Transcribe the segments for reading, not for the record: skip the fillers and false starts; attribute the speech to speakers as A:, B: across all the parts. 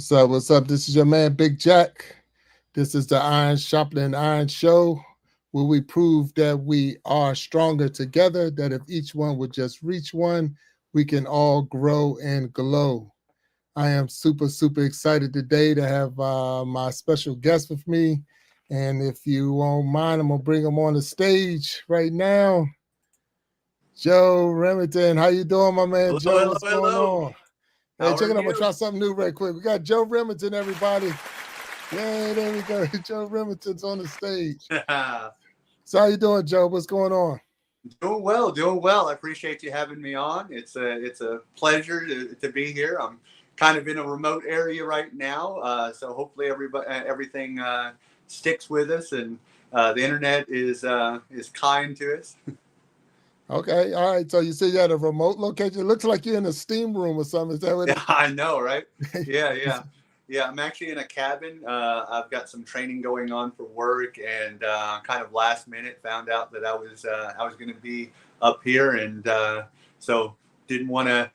A: What's up? What's up? This is your man, Big Jack. This is the Iron Sharpening Iron Show, where we prove that we are stronger together, that if each one would just reach one, we can all grow and glow. I am super, super excited today to have my special guest with me. And if you won't mind, I'm going to bring him on the stage right now. Joe Remington, how you doing, my man?
B: Hello,
A: Joe,
B: hello,
A: what's going
B: hello.
A: on? Hey,
B: How
A: check
B: are
A: it out. I'm going to
B: you?
A: try something new right quick. We got Joe Remington, everybody. Yay, there we go. Joe Remington's on the stage. So how you doing, Joe? What's going on?
B: Doing well, doing well. I appreciate you having me on. It's a pleasure to be here. I'm kind of in a remote area right now, so hopefully everybody everything sticks with us, and the internet is kind to us.
A: Okay, all right. So you say you're at a remote location. It looks like you're in a steam room or something. Is that what
B: Yeah,
A: it
B: I know, right? Yeah,
A: is?
B: yeah, yeah. I'm actually in a cabin. I've got some training going on for work, and kind of last minute found out that I was going to be up here, and so didn't want to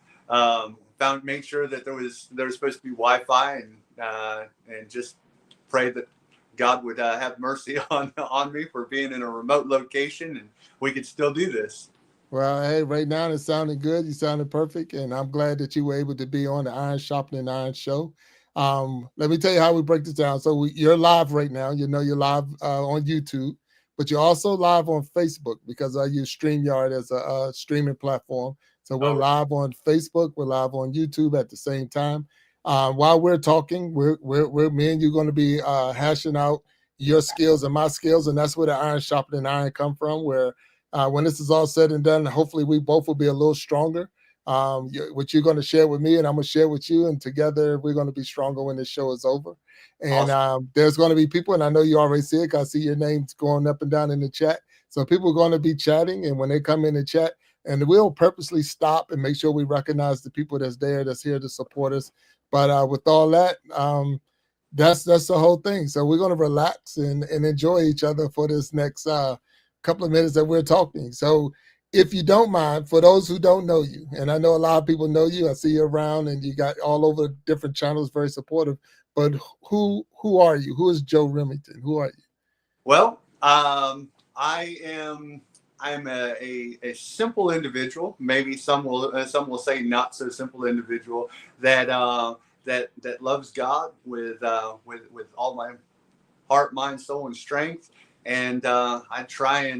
B: found make sure that there was supposed to be Wi-Fi, and just pray that God would have mercy on me for being in a remote location, and we could still do this.
A: Well, hey, right now it's sounding good. You sounded perfect, and I'm glad that you were able to be on the Iron Sharpening Iron show. Let me tell you how we break this down. So you're live right now. You know you're live on YouTube, but you're also live on Facebook because I use StreamYard as a streaming platform. So we're
B: All right.
A: live on Facebook. We're live on YouTube at the same time. While we're talking, we're me and you're going to be hashing out your skills and my skills, and that's where the Iron Sharpening Iron come from. Where when this is all said and done, hopefully we both will be a little stronger. What you're going to share with me, and I'm going to share with you, and together we're going to be stronger when this show is over. And
B: Awesome.
A: there's going to be people, and I know you already see it. 'Cause I see your names going up and down in the chat. So people are going to be chatting, and when they come in the chat, and we'll purposely stop and make sure we recognize the people that's there, that's here to support us. But with all that, that's the whole thing. So we're going to relax and enjoy each other for this next couple of minutes that we're talking. So if you don't mind, for those who don't know you, and I know a lot of people know you, I see you around and you got all over different channels, very supportive. But who are you? Who is Joe Remington? Who are you?
B: Well, I am a simple individual. Maybe some will say not so simple individual that that loves God with all my heart, mind, soul, and strength. And I try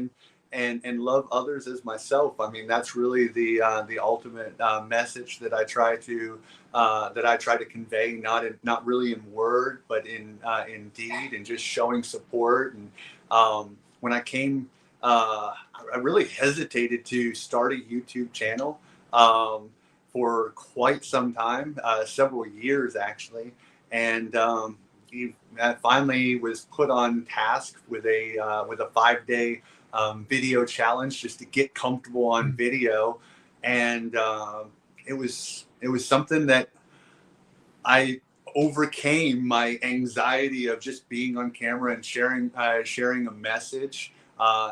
B: and love others as myself. I mean, that's really the ultimate message that I try to convey, not really in word, but in deed, and just showing support. And when I came, I really hesitated to start a YouTube channel for quite some time, several years actually, and I finally was put on task with a 5 day video challenge just to get comfortable on video, and it was something that I overcame my anxiety of just being on camera and sharing a message,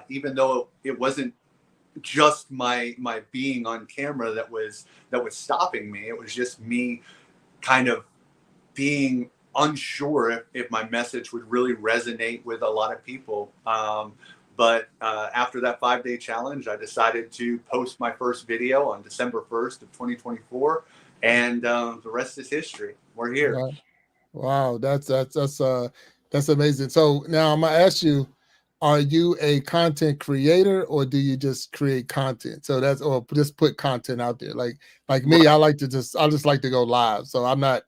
B: even though it wasn't just my being on camera that was stopping me. It was just me kind of being unsure if my message would really resonate with a lot of people. But after that 5 day challenge, I decided to post my first video on December 1st of 2024, and the rest is history. We're here.
A: Wow, wow, that's amazing. So now I'm gonna ask you, are you a content creator or do you just create content? So that's or just put content out there. Like me,
B: Right.
A: I just like to go live. So I'm not.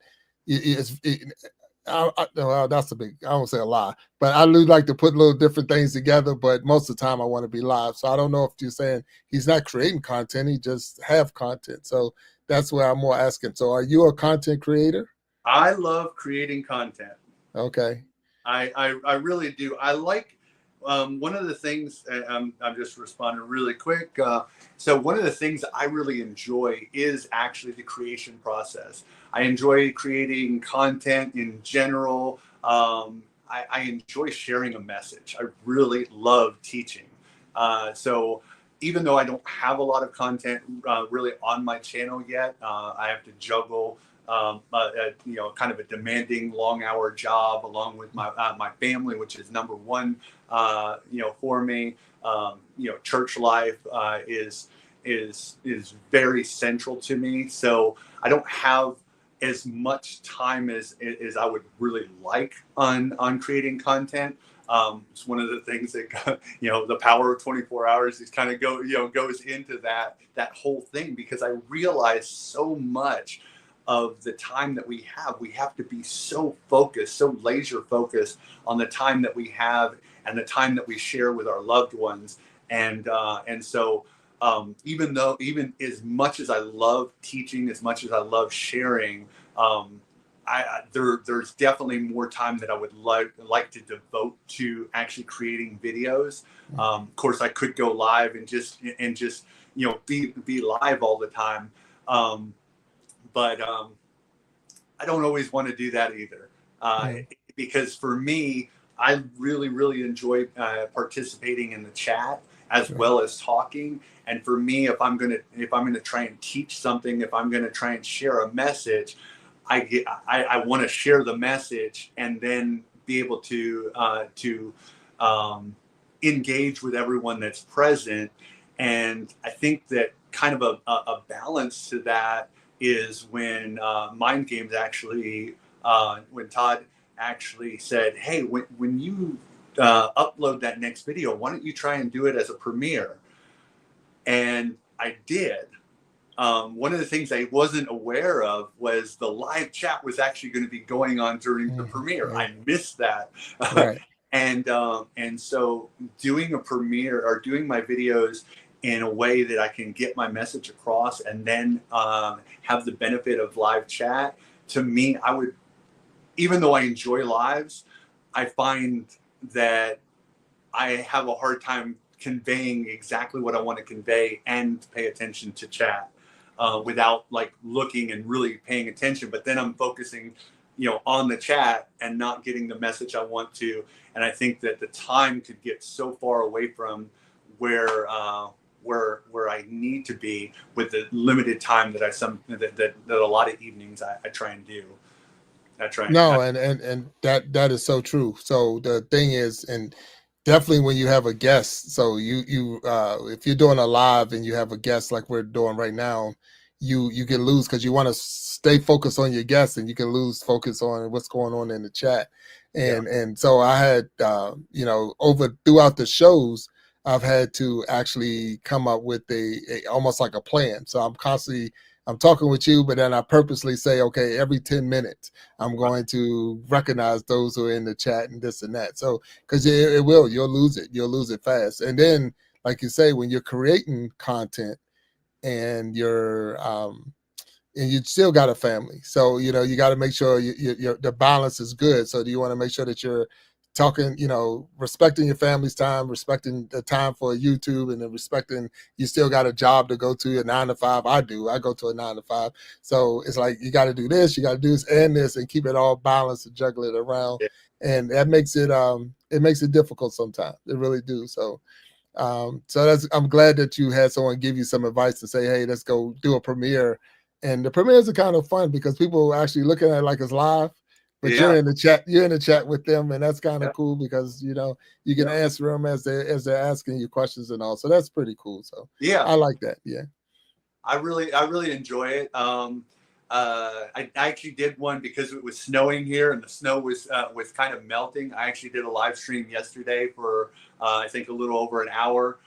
A: Well, that's a big. I won't say a lie, but I do like to put little different things together. But most of the time, I want to be live. So I don't know if you're saying he's not creating content; he just have content. So that's where I'm more asking. So are you a content creator?
B: I love creating content.
A: Okay.
B: I really do. I like one of the things. I'm just responding really quick. So one of the things I really enjoy is actually the creation process. I enjoy creating content in general. I enjoy sharing a message. I really love teaching. So even though I don't have a lot of content really on my channel yet, I have to juggle kind of a demanding long-hour job, along with my family, which is number one, for me. Church life is very central to me. So I don't have as much time as I would really like on creating content. It's one of the things that the power of 24 hours is kind of goes into that whole thing, because I realize so much of the time that we have to be so focused, so laser focused on the time that we have and the time that we share with our loved ones. And so even as much as I love teaching, as much as I love sharing, there's definitely more time that I would like to devote to actually creating videos. Of course, I could go live and just be live all the time, but I don't always want to do that either, because for me, I really enjoy participating in the chat as well as talking. And for me, if I'm gonna try and teach something, if I'm gonna try and share a message, I want to share the message and then be able to engage with everyone that's present. And I think that kind of a balance to that is when Mind Games actually, when Todd actually said, hey, when you upload that next video, why don't you try and do it as a premiere? And I did. One of the things I wasn't aware of was the live chat was actually going to be going on during the premiere.
A: Right.
B: I missed that.
A: Right.
B: And so doing a premiere or doing my videos in a way that I can get my message across and then have the benefit of live chat, to me, I would, even though I enjoy lives, I find that I have a hard time conveying exactly what I want to convey and pay attention to chat without like looking and really paying attention. But then I'm focusing, on the chat and not getting the message I want to. And I think that the time could get so far away from where I need to be with the limited time that that a lot of evenings I try and do.
A: No, and that is so true. So the thing is, and definitely when you have a guest, so you if you're doing a live and you have a guest like we're doing right now, you can lose because you want to stay focused on your guest, and you can lose focus on what's going on in the chat. And so I had over throughout the shows, I've had to actually come up with a almost like a plan. So I'm talking with you, but then I purposely say, okay, every 10 minutes, I'm going to recognize those who are in the chat and this and that. So, because you'll lose it fast. And then, like you say, when you're creating content and and you still got a family, so you got to make sure the balance is good. So, do you want to make sure that you're talking, respecting your family's time, respecting the time for YouTube, and then respecting you still got a job to go to, a 9 to 5. I go to a 9 to 5. So it's like you got to do this, you got to do this, and keep it all balanced and juggle it around.
B: Yeah.
A: And that makes it difficult sometimes. It really do. So I'm glad that you had someone give you some advice to say, hey, let's go do a premiere. And the premieres are kind of fun because people are actually looking at it like it's live, but you're in the chat with them, and that's kind of cool because you can answer them as they're asking you questions and all. So that's pretty cool. So I like that. Yeah.
B: I really enjoy it. I actually did one because it was snowing here and the snow was kind of melting. I actually did a live stream yesterday for I think a little over an hour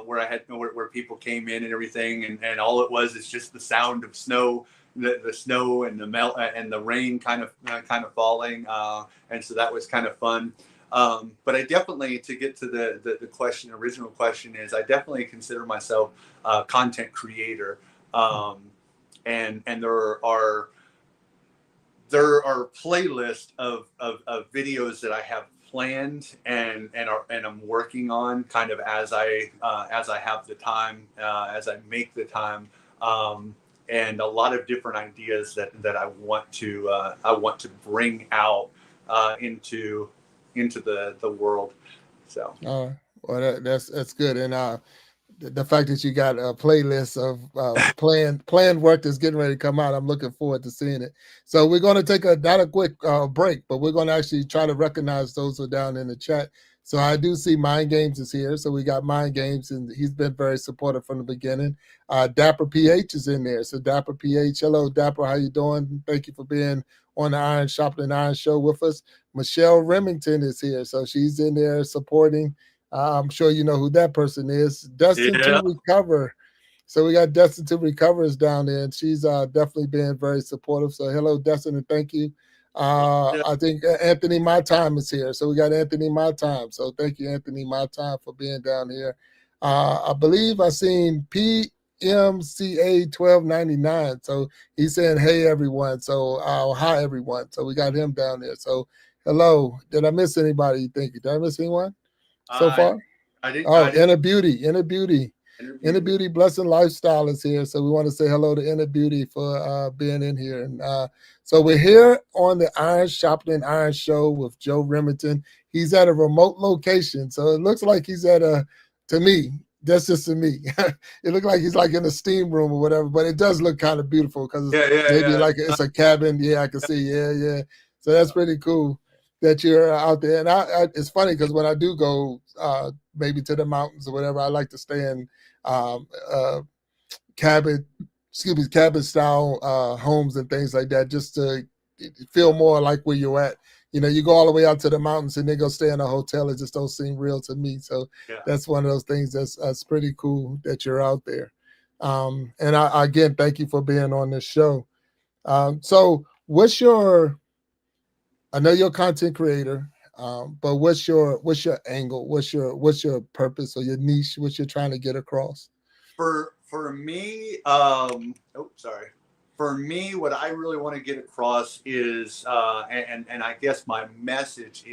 B: where people came in and everything, and all it was is just the sound of snow, the snow and the melt and the rain kind of falling, and so that was kind of fun. But I definitely, to get to the original question is, I definitely consider myself a content creator. And there are playlists of videos that I have planned and I'm working on kind of as I have the time, as I make the time, and a lot of different ideas that I want to bring out into the world. So
A: well, that's good. And the fact that you got a playlist of planned work that's getting ready to come out. I'm looking forward to seeing it. So we're going to take a not a quick break, but we're going to actually try to recognize those who are down in the chat. So I do see Mind Games is here. So we got Mind Games, and he's been very supportive from the beginning. Dapper PH is in there. So Dapper PH, hello Dapper, how you doing? Thank you for being on the Iron Sharpening Iron show with us. Michelle Remington is here, so she's in there supporting. I'm sure you know who that person is. Destined to
B: Yeah.
A: Recover. So we got Destined to Recover is down there, and she's definitely been very supportive. So hello, Destin, and thank you.
B: Yeah.
A: I think Anthony My Time is here. So we got Anthony My Time. So thank you, Anthony My Time, for being down here. I believe I seen PMCA 1299. So he's saying, hey, everyone. So hi, everyone. So we got him down there. So hello. Did I miss anybody, you think? Did I miss anyone so
B: I
A: far?
B: I did
A: Oh,
B: I did
A: Inner
B: interview.
A: Beauty Blessing Lifestyle is here. So we want to say hello to Inner Beauty for being in here. And so we're here on the Iron Shopping and Iron Show with Joe Remington. He's at a remote location. So it looks like he's at to me, that's just to me. It looks like he's like in a steam room or whatever, but it does look kind of beautiful because it's
B: Yeah, yeah,
A: maybe
B: yeah.
A: like it's a cabin. Yeah, I can see. Yeah, yeah. So that's pretty cool that you're out there. And it's funny because when I do go maybe to the mountains or whatever, I like to stay in um, uh, cabin, cabin style homes and things like that, just to feel more like where you're at. You know, you go all the way out to the mountains and then go stay in a hotel. It just don't seem real to me. So
B: Yeah.
A: that's one of those things that's pretty cool that you're out there. And I again thank you for being on this show. So what's your I know you're a content creator, but what's your angle? What's your purpose or your niche? What you're trying to get across?
B: For me, oh, sorry. For me, what I really want to get across is, and I guess my message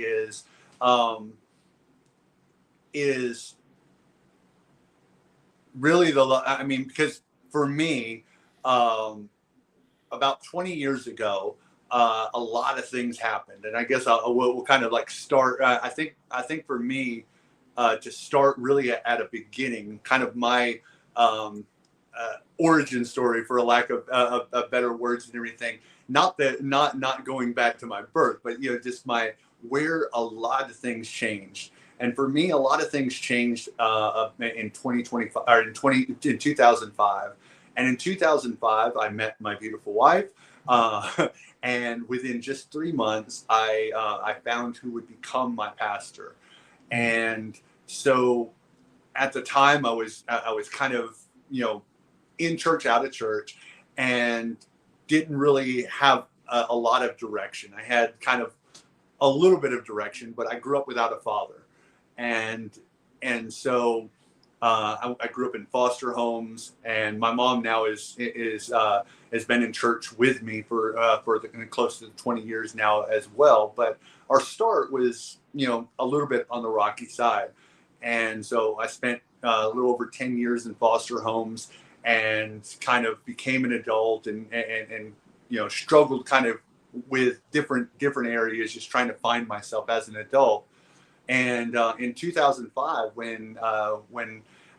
B: um, is really I mean, because for me, um, about 20 years ago, a lot of things happened, and I guess we'll kind of like start. I think for me, to start really at a beginning, kind of my origin story, for a lack of better words and everything. Not going back to my birth, but just my where a lot of things changed. And for me, a lot of things changed in 2025 or in 2005. And in 2005, I met my beautiful wife. And within just 3 months, I found who would become my pastor. And so at the time, I was kind of in church, out of church, and didn't really have a lot of direction. I had kind of a little bit of direction, but I grew up without a father, and so I grew up in foster homes, and my mom now has been in church with me for close to 20 years now as well. But our start was a little bit on the rocky side, and so I spent a little over 10 years in foster homes, and kind of became an adult, and struggled kind of with different areas, just trying to find myself as an adult. And in 2005, when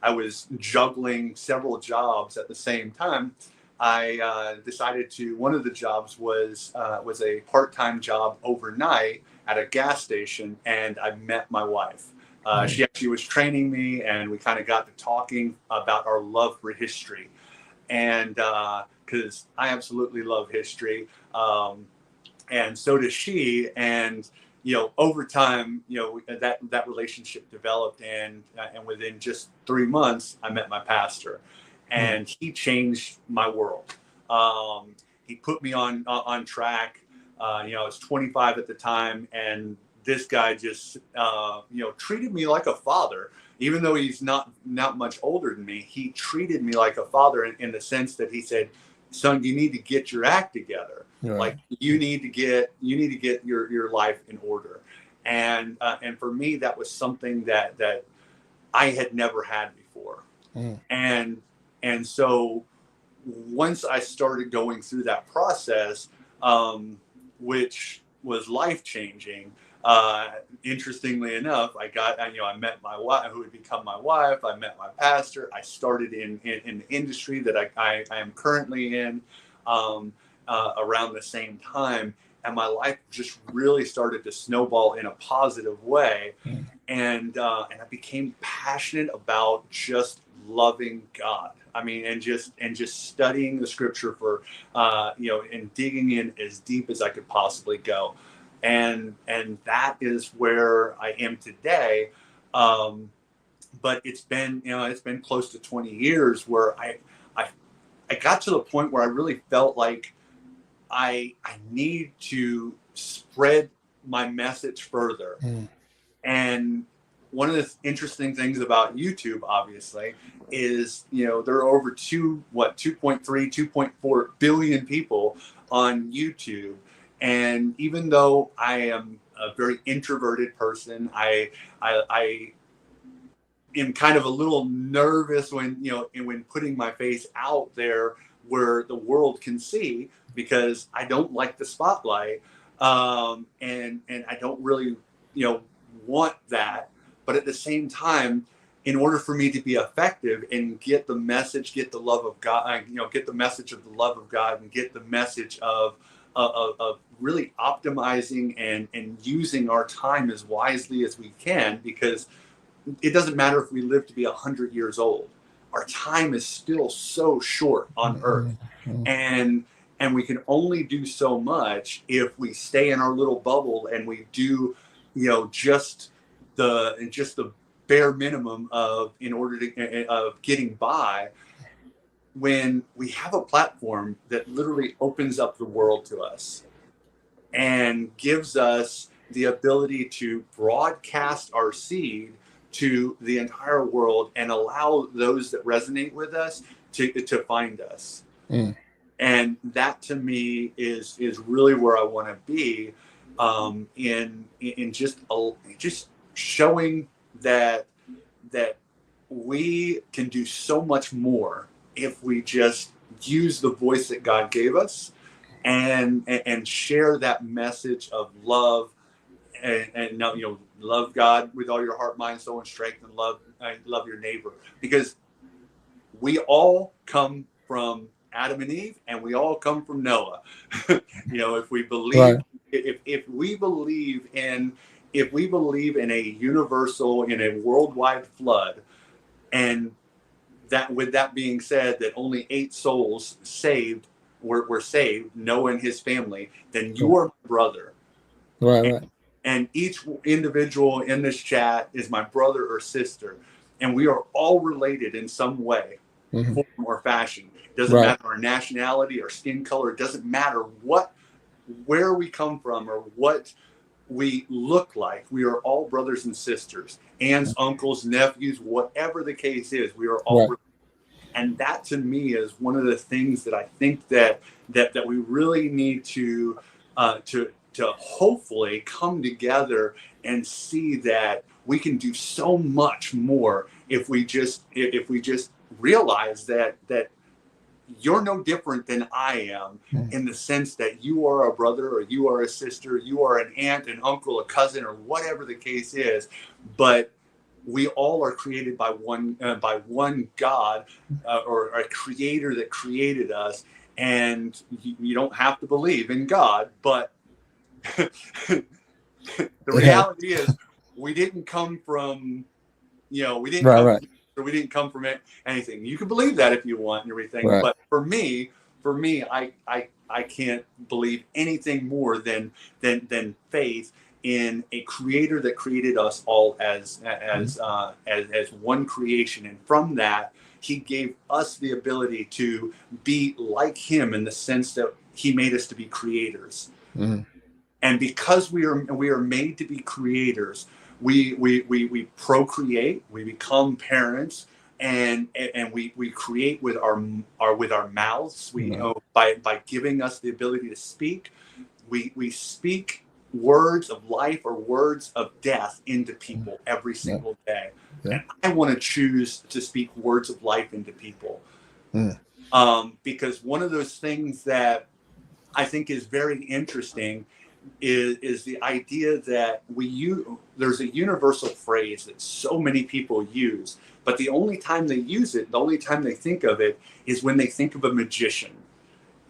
B: I was juggling several jobs at the same time, I decided to. One of the jobs was a part-time job overnight at a gas station, and I met my wife. She actually was training me, and we kind of got to talking about our love for history, and because I absolutely love history. And so does she. And over time, that relationship developed, and within just 3 months, I met my pastor, and he changed my world. He put me on track. I was 25 at the time, and this guy just treated me like a father. Even though he's not much older than me, he treated me like a father in the sense that he said, "Son, you need to get your act together.
A: Right.
B: Like you need to get your life in order." And for me, that was something that I had never had before.
A: Mm.
B: And so once I started going through that process, which was life changing, Interestingly enough, I met my wife, who would become my wife. I met my pastor. I started in the industry that I am currently in around the same time. And my life just really started to snowball in a positive way.
A: Mm.
B: And I became passionate about just loving God. I mean, and just studying the scripture for, and digging in as deep as I could possibly go, and that is where I am today. Um, but it's been close to 20 years where I I got to the point where I really felt like I need to spread my message further.
A: Mm.
B: And one of the interesting things about YouTube, obviously, is there are over 2.4 billion people on YouTube. And even though I am a very introverted person, I am kind of a little nervous when putting my face out there where the world can see, because I don't like the spotlight, and I don't really want that. But at the same time, in order for me to be effective and get the message, get the love of God, get the message of the love of God, and get the message of really optimizing and using our time as wisely as we can, because it doesn't matter if we live to be 100 years old. Our time is still so short on earth.
A: Mm.
B: And we can only do so much if we stay in our little bubble, and we do, just the bare minimum of in order to of getting by. When we have a platform that literally opens up the world to us and gives us the ability to broadcast our seed to the entire world and allow those that resonate with us to find us.
A: Mm.
B: And that, to me, is really where I want to be, in just showing that we can do so much more if we just use the voice that God gave us, and share that message of love, and love God with all your heart, mind, soul, and strength, and love your neighbor, because we all come from Adam and Eve, and we all come from Noah. If we believe,
A: Right.
B: if we believe in, a universal, in a worldwide flood, and that, with that being said, that only 8 souls were saved, Noah and his family, then you are my brother.
A: Right.
B: And,
A: Right.
B: and each individual in this chat is my brother or sister. And we are all related in some way,
A: Mm-hmm.
B: form, or fashion. It doesn't
A: Right.
B: matter our nationality, our skin color. It doesn't matter where we come from or what we look like. We are all brothers and sisters, aunts, uncles, nephews, whatever the case is. We are all
A: Right.
B: And that, to me, is one of the things that I think that we really need to hopefully come together and see that we can do so much more if we just realize that you're no different than I am,
A: Mm.
B: in the sense that you are a brother, or you are a sister, you are an aunt, an uncle, a cousin, or whatever the case is. But we all are created by one God, or a creator that created us. And you don't have to believe in God, but the
A: Yeah.
B: reality is, we didn't come from, we didn't
A: Right.
B: come
A: Right.
B: from, or we didn't come from anything. You can believe that if you want and everything,
A: Right.
B: but for me, I can't believe anything more than faith in a creator that created us all as one creation, and from that, he gave us the ability to be like him, in the sense that he made us to be creators.
A: Mm.
B: And because we are made to be creators, we procreate, we become parents, and we create with our mouths. We,
A: Right.
B: by giving us the ability to speak, we speak words of life or words of death into people every
A: Yeah.
B: single day.
A: Yeah.
B: And I want to choose to speak words of life into people,
A: Mm.
B: because one of those things that I think is very interesting is the idea that there's a universal phrase that so many people use, but the only time they use it, the only time they think of it, is when they think of a magician.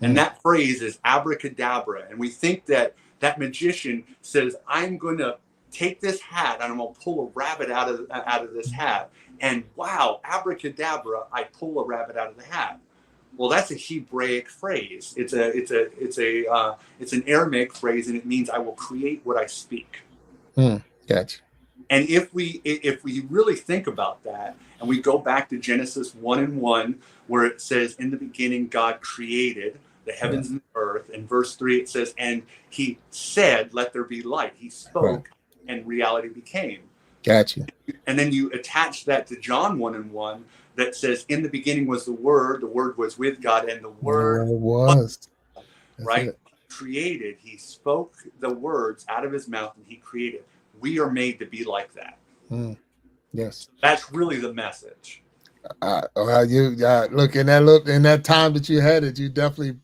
B: And that phrase is abracadabra. And we think that that magician says, I'm going to take this hat and I'm going to pull a rabbit out of this hat. And wow, abracadabra, I pull a rabbit out of the hat. Well, that's a Hebraic phrase. It's an Aramaic phrase, and it means I will create what I speak.
A: Gotcha.
B: And if we really think about that, and we go back to Genesis 1:1, where it says, in the beginning God created the heavens and the earth. In verse 3 it says, and he said, let there be light. He spoke, and reality became.
A: Gotcha.
B: And then you attach that to John 1:1, that says, in the beginning was the Word was with God, and the Word
A: was.
B: Right? Created. He spoke the words out of his mouth, and he created. We are made to be like that.
A: Yes.
B: That's really the message.
A: Look, in that time that you had it, you definitely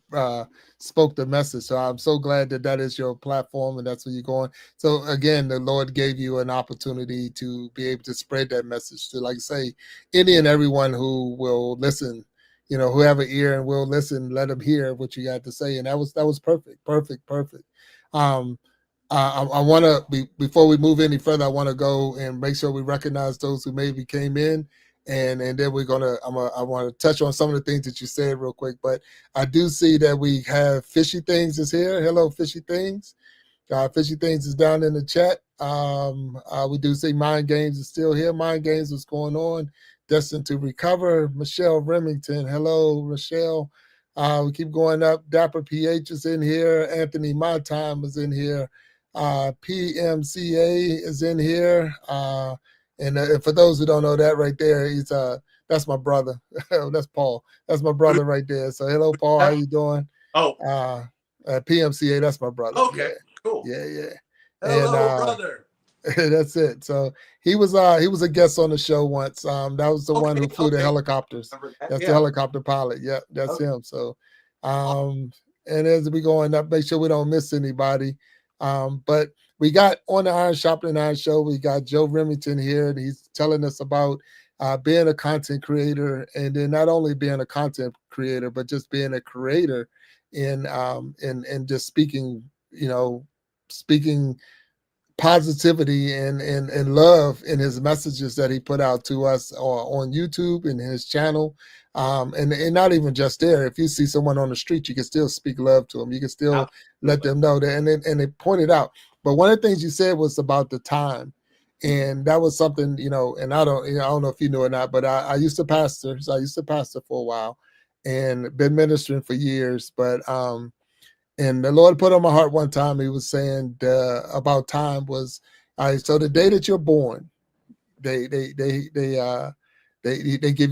A: spoke the message. So I'm so glad that is your platform and that's where you're going. So again, the Lord gave you an opportunity to be able to spread that message to, like I say, any and everyone who will listen, who have an ear and will listen, let them hear what you got to say. And that was perfect. I want to, before we move any further, I want to go and make sure we recognize those who maybe came in. And then I want to touch on some of the things that you said real quick. But I do see that we have Fishy Things is here. Hello, Fishy Things. Fishy Things is down in the chat. We do see Mind Games is still here. Mind Games, what's going on? Destined to Recover. Michelle Remington. Hello, Michelle. We keep going up. Dapper PH is in here. Anthony My Time is in here. PMCA is in here. And for those who don't know, that right there, that's my brother. That's Paul. That's my brother right there. So hello, Paul. How you doing? PMCA, that's my brother.
B: Okay, cool.
A: Yeah.
B: Hello, brother.
A: That's it. So he was a guest on the show once. That was the one who flew the helicopters. That's the helicopter pilot. Yep, that's him. So and as we going up, make sure we don't miss anybody. But we got on the Sharpening Iron show, we got Joe Remington here, and he's telling us about being a content creator, and then not only being a content creator, but just being a creator in just speaking positivity and love in his messages that he put out to us on YouTube and his channel. And not even just there. If you see someone on the street, you can still speak love to them. You can still let them know that. And they pointed out. But one of the things you said was about the time. And that was something, and I don't know if you knew or not, but I used to pastor. So I used to pastor for a while and been ministering for years. But and the Lord put on my heart one time, he was saying about time was, so the day that you're born, they give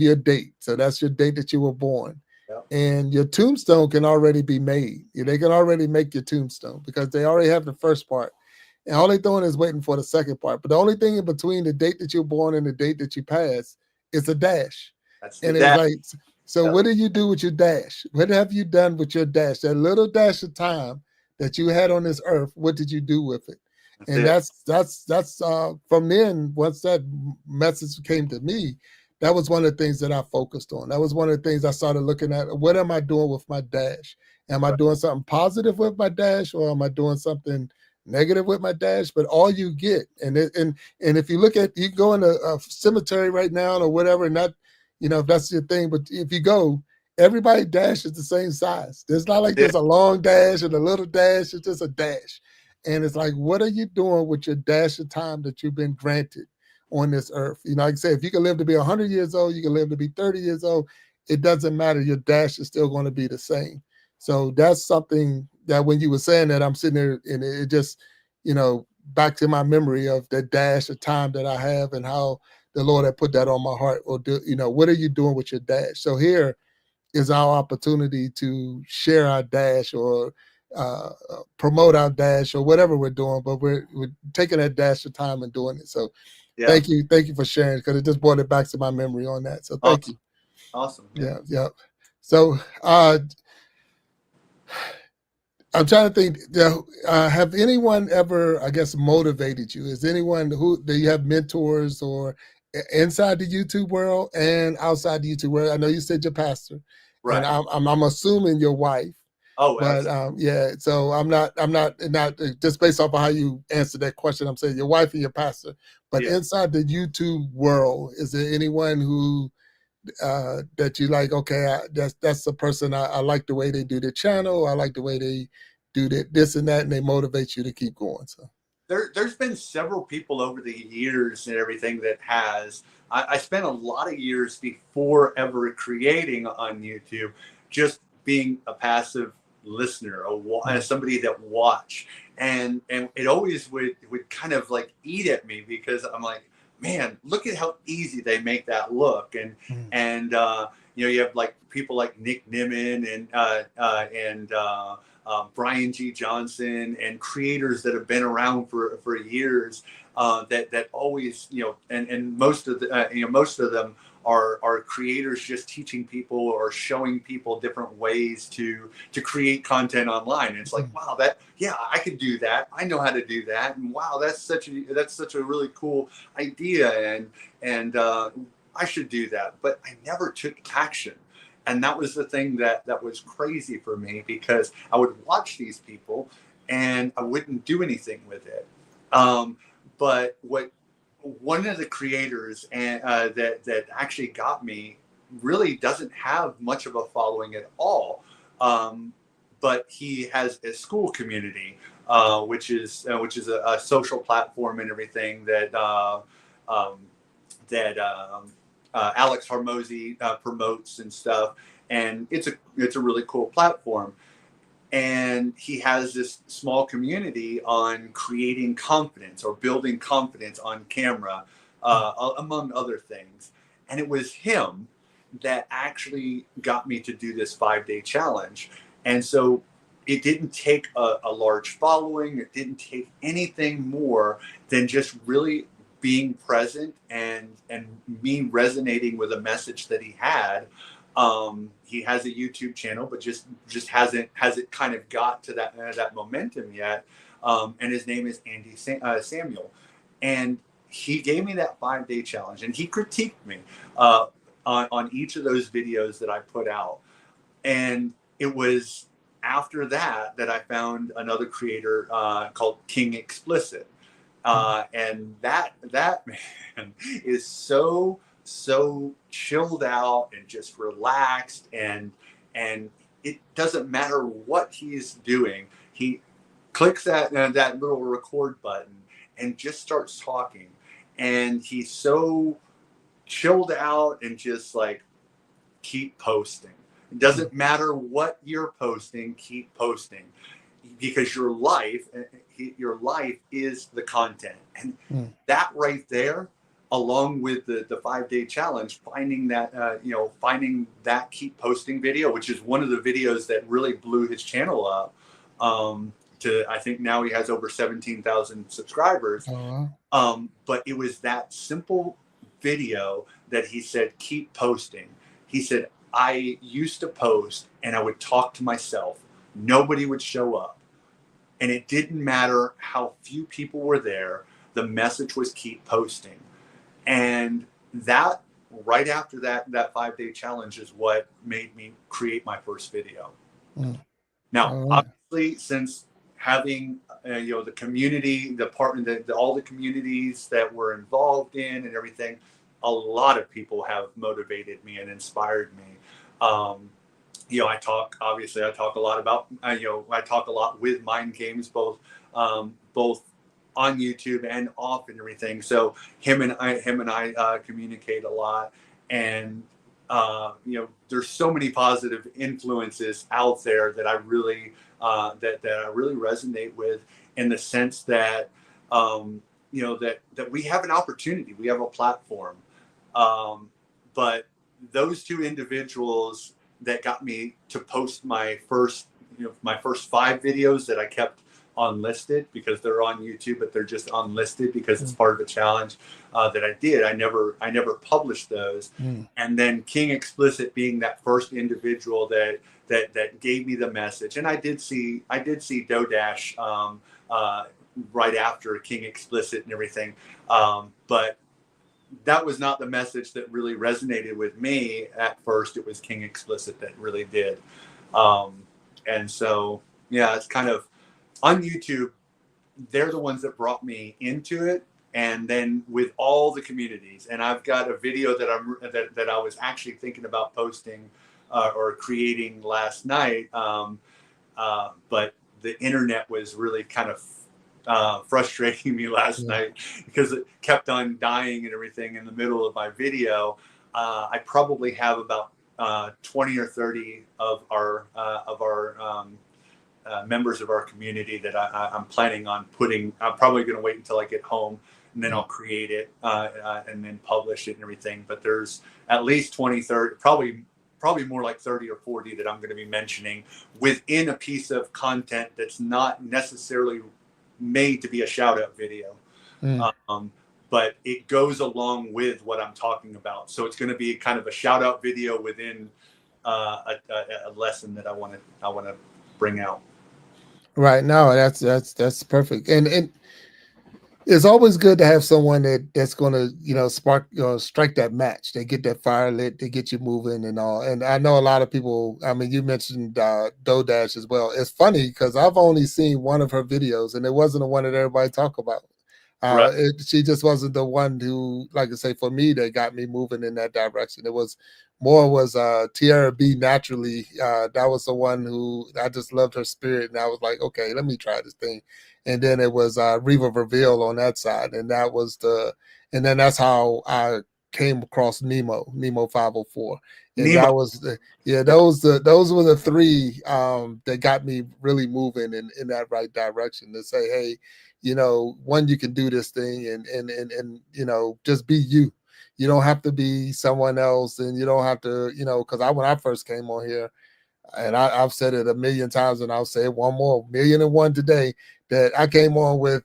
A: you a date. So that's your date that you were born. Yep. And your tombstone can already be made. They can already make your tombstone because they already have the first part. And all they're doing is waiting for the second part. But the only thing in between the date that you're born and the date that you pass is a dash.
B: That's
A: and it's like, so what do you do with your dash? What have you done with your dash? That little dash of time that you had on this earth, what did you do with it? That's from then, once that message came to me, that was one of the things that I focused on. That was one of the things I started looking at. What am I doing with my dash? Am I doing something positive with my dash, or am I doing something negative with my dash? But all you get, and if you look at, you go in a cemetery right now or whatever, and that, if that's your thing, but if you go, everybody dash is the same size. There's not like there's a long dash and a little dash. It's just a dash. And it's like, what are you doing with your dash of time that you've been granted on this earth? Like I say, if you can live to be 100 years old, you can live to be 30 years old. It doesn't matter. Your dash is still going to be the same. So that's something that when you were saying that, I'm sitting there and it just, back to my memory of the dash of time that I have and how the Lord had put that on my heart. Or, what are you doing with your dash? So here is our opportunity to share our dash or promote our dash or whatever we're doing, but we're taking that dash of time and doing it. So thank you for sharing, because it just brought it back to my memory on that. So thank you.
B: Awesome.
A: Yeah. So I'm trying to think. Have anyone ever, I guess, motivated you? Is anyone who do you have mentors or inside the YouTube world and outside the YouTube world? I know you said your pastor, and
B: Right.
A: I'm assuming your wife.
B: Oh,
A: But
B: absolutely.
A: yeah, so I'm not just based off of how you answer that question. I'm saying your wife and your pastor. But
B: Yeah.
A: inside the YouTube world, is there anyone who that you like? Okay, that's the person I like the way they do the channel. I like the way they do this and that, and they motivate you to keep going. So
B: There's been several people over the years and everything that has. I spent a lot of years before ever creating on YouTube, just being a passive listener,
A: mm,
B: somebody that watch, and it always would kind of like eat at me because I'm like, man, look at how easy they make that look,
A: mm,
B: and you have like people like Nick Nimmin and Brian G. Johnson, and creators that have been around for years. That always, and most of the most of them are creators just teaching people or showing people different ways to create content online. And it's like,
A: mm,
B: wow, I could do that. I know how to do that. And wow, that's such a really cool idea. And I should do that. But I never took action. And that was the thing that was crazy for me, because I would watch these people and I wouldn't do anything with it. But what one of the creators that actually got me really doesn't have much of a following at all, but he has a school community, which is a social platform and everything um, that Alex Hormozy promotes and stuff, and it's a really cool platform. And he has this small community on creating confidence or building confidence on camera,
A: mm,
B: among other things. And it was him that actually got me to do this 5 day challenge. And so it didn't take a large following, it didn't take anything more than just really being present and me resonating with a message that he had. He has a YouTube channel, but just hasn't kind of got to that momentum yet. And his name is Andy Samuel, and he gave me that 5 day challenge, and he critiqued me on each of those videos that I put out. And it was after that I found another creator called King Explicit,
A: mm,
B: and that man is so chilled out and just relaxed, and it doesn't matter what he's doing. He clicks that little record button and just starts talking, and he's so chilled out and just like, keep posting. It
A: mm,
B: doesn't matter what you're posting, keep posting, because your life is the content. And
A: mm,
B: that right there, along with the 5 day challenge, finding that keep posting video, which is one of the videos that really blew his channel up. To I think now he has over 17,000 subscribers.
A: oh,
B: But it was that simple video that he said, keep posting. He said, I used to post and I would talk to myself. Nobody would show up. And it didn't matter how few people were there. The message was keep posting. And that right after that 5 day challenge is what made me create my first video.
A: mm,
B: Now,
A: all right.
B: obviously, since having the community, all the communities that we're involved in and everything, a lot of people have motivated me and inspired me. Um, I talk a lot about, I talk a lot with Mind Games, both on YouTube and off and everything. So him and I communicate a lot, and there's so many positive influences out there that I really that I really resonate with, in the sense that that we have an opportunity, we have a platform, um, but those two individuals that got me to post my first 5 videos that I kept unlisted because they're on YouTube, but they're just unlisted because it's part of the challenge that I did. I never published those.
A: Mm.
B: And then King Explicit being that first individual that gave me the message. And I did see Dodash right after King Explicit and everything. But that was not the message that really resonated with me at first. It was King Explicit that really did. And so, yeah, it's kind of on YouTube. They're the ones that brought me into it. And then with all the communities, and I've got a video that I was actually thinking about posting or creating last night. But the internet was really kind of frustrating me last night because it kept on dying and everything in the middle of my video. I probably have about 20 or 30 of our members of our community that I'm planning on putting. I'm probably going to wait until I get home and then I'll create it and then publish it and everything. But there's at least 20, 30, probably more like 30 or 40 that I'm going to be mentioning within a piece of content that's not necessarily made to be a shout out video. But it goes along with what I'm talking about. So it's going to be kind of a shout out video within a lesson that I want to bring out.
A: Right. No, that's perfect. And it's always good to have someone that's going to, spark, strike that match. They get that fire lit, they get you moving and all. And I know a lot of people, I mean, you mentioned Dodash as well. It's funny because I've only seen one of her videos and it wasn't the one that everybody talk about.
B: Right.
A: She just wasn't the one who, like I say, for me, that got me moving in that direction. It was Tierra B naturally. That was the one who I just loved her spirit, and I was like, okay, let me try this thing. And then it was Reva Reveal on that side, and and then that's how I came across Nemo 504, and
B: Nemo.
A: that was those were the three that got me really moving in that right direction to say, hey, one, you can do this thing and just be you. You don't have to be someone else, and you don't have to, because when I first came on here, and I've said it a million times, and I'll say it one more, 1,000,001 today, that I came on with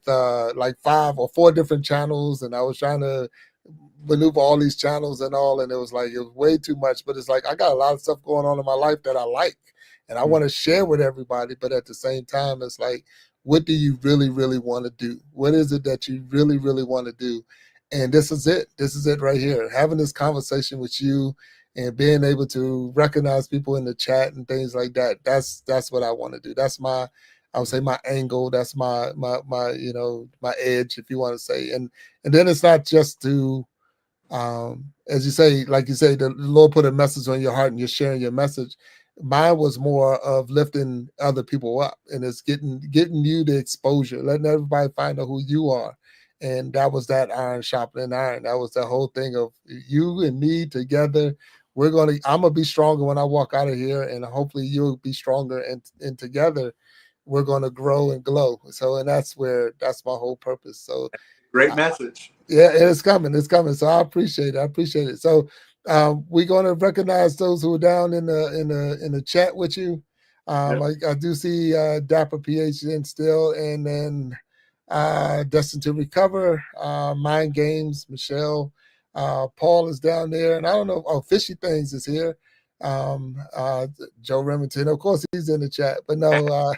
A: like 5 or 4 different channels, and I was trying to maneuver all these channels and all, and it was way too much. But it's like I got a lot of stuff going on in my life that I like, and I want to share with everybody. But at the same time, it's like, what do you really, really want to do? What is it that you really, really want to do? And this is it. This is it right here. Having this conversation with you and being able to recognize people in the chat and things like that. That's what I want to do. That's I would say my angle. That's my my edge, if you want to say. And then it's not just to as you say, like you say, the Lord put a message on your heart and you're sharing your message. Mine was more of lifting other people up, and it's getting you the exposure, letting everybody find out who you are. And that was that iron sharpening iron. That was the whole thing of you and me together. I'm gonna be stronger when I walk out of here, and hopefully you'll be stronger, and together we're gonna grow and glow. So, and that's my whole purpose. So
B: Great message.
A: yeah, it's coming. It's coming. So I appreciate it. I appreciate it. So we're going to recognize those who are down in the chat with you.
B: Yep.
A: I do see Dapper PhD still, and then Destined to Recover, Mind Games, Michelle, Paul is down there, and I don't know. Oh, Fishy Things is here. Joe Remington, of course, he's in the chat, but no,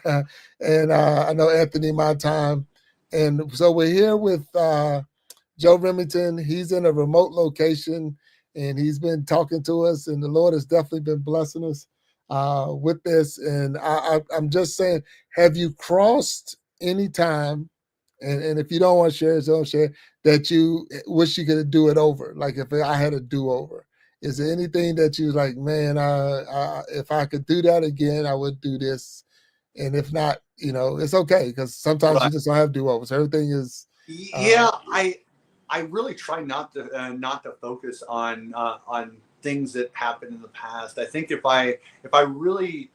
A: and I know Anthony My Time. And so we're here with Joe Remington. He's in a remote location, and he's been talking to us, and the Lord has definitely been blessing us with this. And I'm just saying, have you crossed any time, and if you don't want to share, don't share, that you wish you could do it over? Like if I had a do-over, is there anything that you like, man, if I could do that again, I would do this? And if not, it's okay, because sometimes you
B: Right.
A: just don't have do-overs. Everything is
B: Yeah, I really try not to focus on things that happened in the past. I think if I really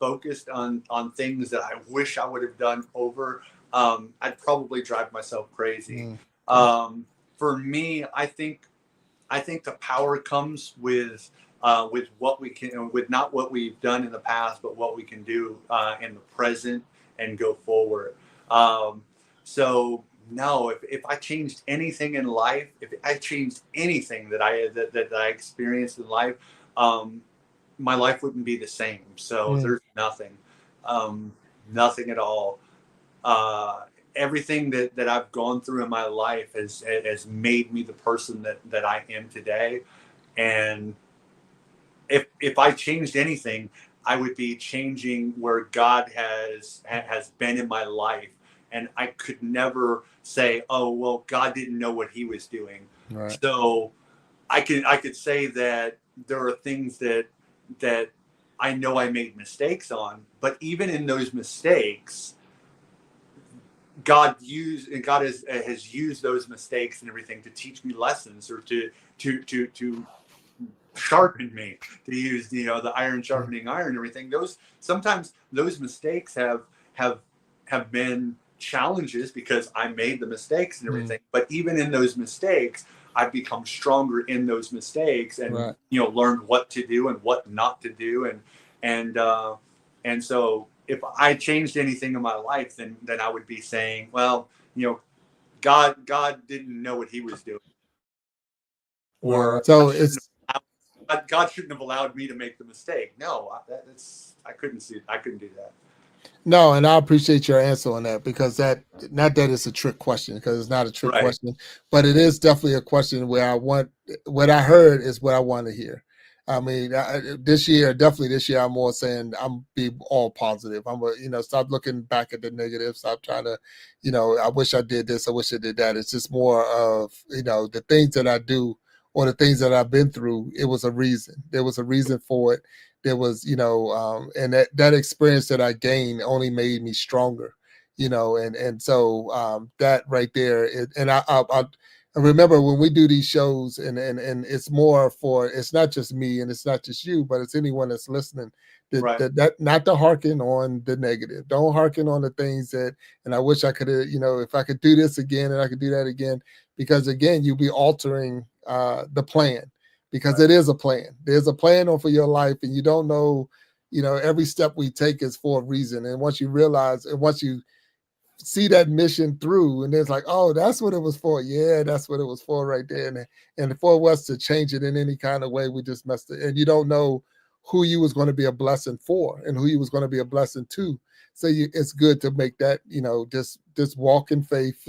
B: focused on things that I wish I would have done over, I'd probably drive myself crazy. For me, I think the power comes with what we can, with not what we've done in the past, but what we can do in the present and go forward. Um, so no, if I changed anything in life, if I changed anything that I experienced in life, um, my life wouldn't be the same. So
A: Mm,
B: there's nothing, um, nothing at all. Uh, Everything that I've gone through in my life has made me the person that I am today. And if I changed anything, I would be changing where God has been in my life, and I could never say, "Oh, well, God didn't know what He was doing."
A: right.
B: So I could say that there are things that I know I made mistakes on, but even in those mistakes, God has used those mistakes and everything to teach me lessons or to sharpen me, to use the iron
A: Mm,
B: sharpening iron and everything. Those sometimes those mistakes have have been challenges because I made the mistakes and
A: mm,
B: everything. But even in those mistakes, I've become stronger in those mistakes and
A: right.
B: learned what to do and what not to do. And and so if I changed anything in my life, then I would be saying, well, God didn't know what He was doing,
A: Right.
B: or
A: So it's
B: God shouldn't have allowed me to make the mistake. No, I couldn't see it. I couldn't do that.
A: no, and I appreciate your answer on that because that not that it's a trick question because it's not a trick
B: Right,
A: question, but it is definitely a question where I want what I heard is what I want to hear. I mean, definitely this year, I'm more saying I'm be all positive. Stop looking back at the negative. Stop trying to, I wish I did this. I wish I did that. It's just more of, the things that I do or the things that I've been through. It was a reason. There was a reason for it. There was, and that experience that I gained only made me stronger, and so that right there, and I remember when we do these shows, and it's more for it's not just me and it's not just you, but it's anyone that's listening.
B: right,
A: That not to hearken on the negative. Don't hearken on the things that. And I wish I could have, if I could do this again and I could do that again, because again, you'll be altering the plan because
B: right,
A: it is a plan. There's a plan for your life, and you don't know. Every step we take is for a reason. And once you realize, and once you see that mission through, and it's like, oh, that's what it was for. Yeah, that's what it was for right there. And for us to change it in any kind of way, we just messed it. And you don't know who you was going to be a blessing for and who you was going to be a blessing to. So it's good to make that, just walk in faith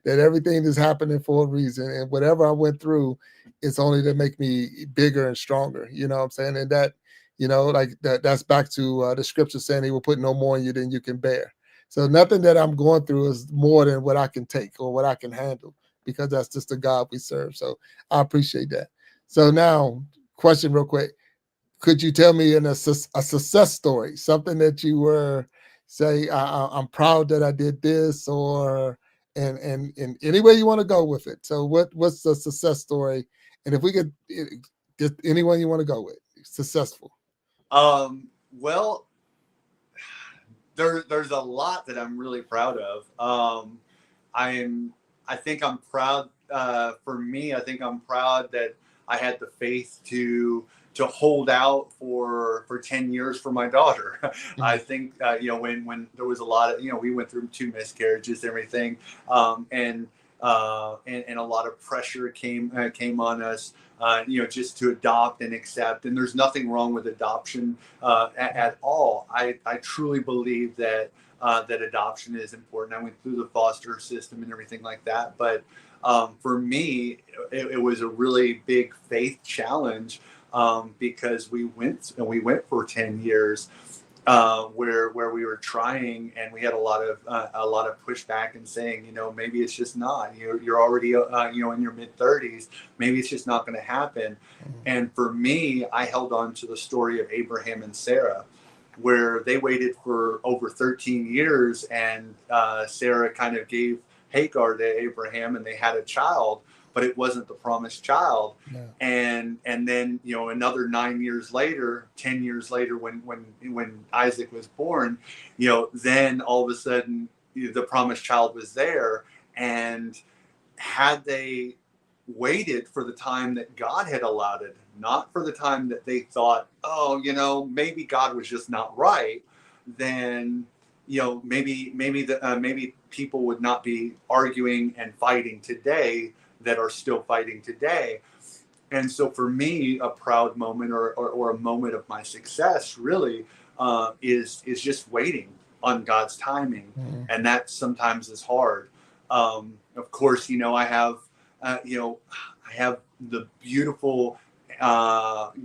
A: that everything is happening for a reason. And whatever I went through, it's only to make me bigger and stronger. You know what I'm saying? And that, like that's back to the scripture saying he will put no more in you than you can bear. So nothing that I'm going through is more than what I can take or what I can handle because that's just the God we serve. So I appreciate that. So now, question real quick. Could you tell me a success story, something that you were say, I'm proud that I did this or and any way you want to go with it. So what's the success story? And if we could just anyone you want to go with, successful.
B: well, there's a lot that I'm really proud of. I'm I think I'm proud. For me, I think I'm proud that I had the faith to hold out for 10 years for my daughter. I
A: Mm,
B: think when there was a lot of we went through 2 miscarriages and everything, and a lot of pressure came on us. Just to adopt and accept. And there's nothing wrong with adoption at all. I truly believe that adoption is important. I went through the foster system and everything like that, but for me, it was a really big faith challenge because we went for 10 years where we were trying and we had a lot of pushback and saying maybe it's just not you're already in your mid 30s, maybe it's just not going to happen.
A: mm,
B: And for me, I held on to the story of Abraham and Sarah, where they waited for over 13 years, and Sarah kind of gave Hagar to Abraham, and they had a child, but it wasn't the promised child.
A: yeah.
B: And then another 9 years later, 10 years later, when Isaac was born, then all of a sudden the promised child was there. And had they waited for the time that God had allotted, not for the time that they thought, oh, maybe God was just not right, then maybe people would not be arguing and fighting today that are still fighting today. And so for me, a proud moment or a moment of my success really is just waiting on God's timing,
A: Mhm.
B: and that sometimes is hard. Of course, I have the beautiful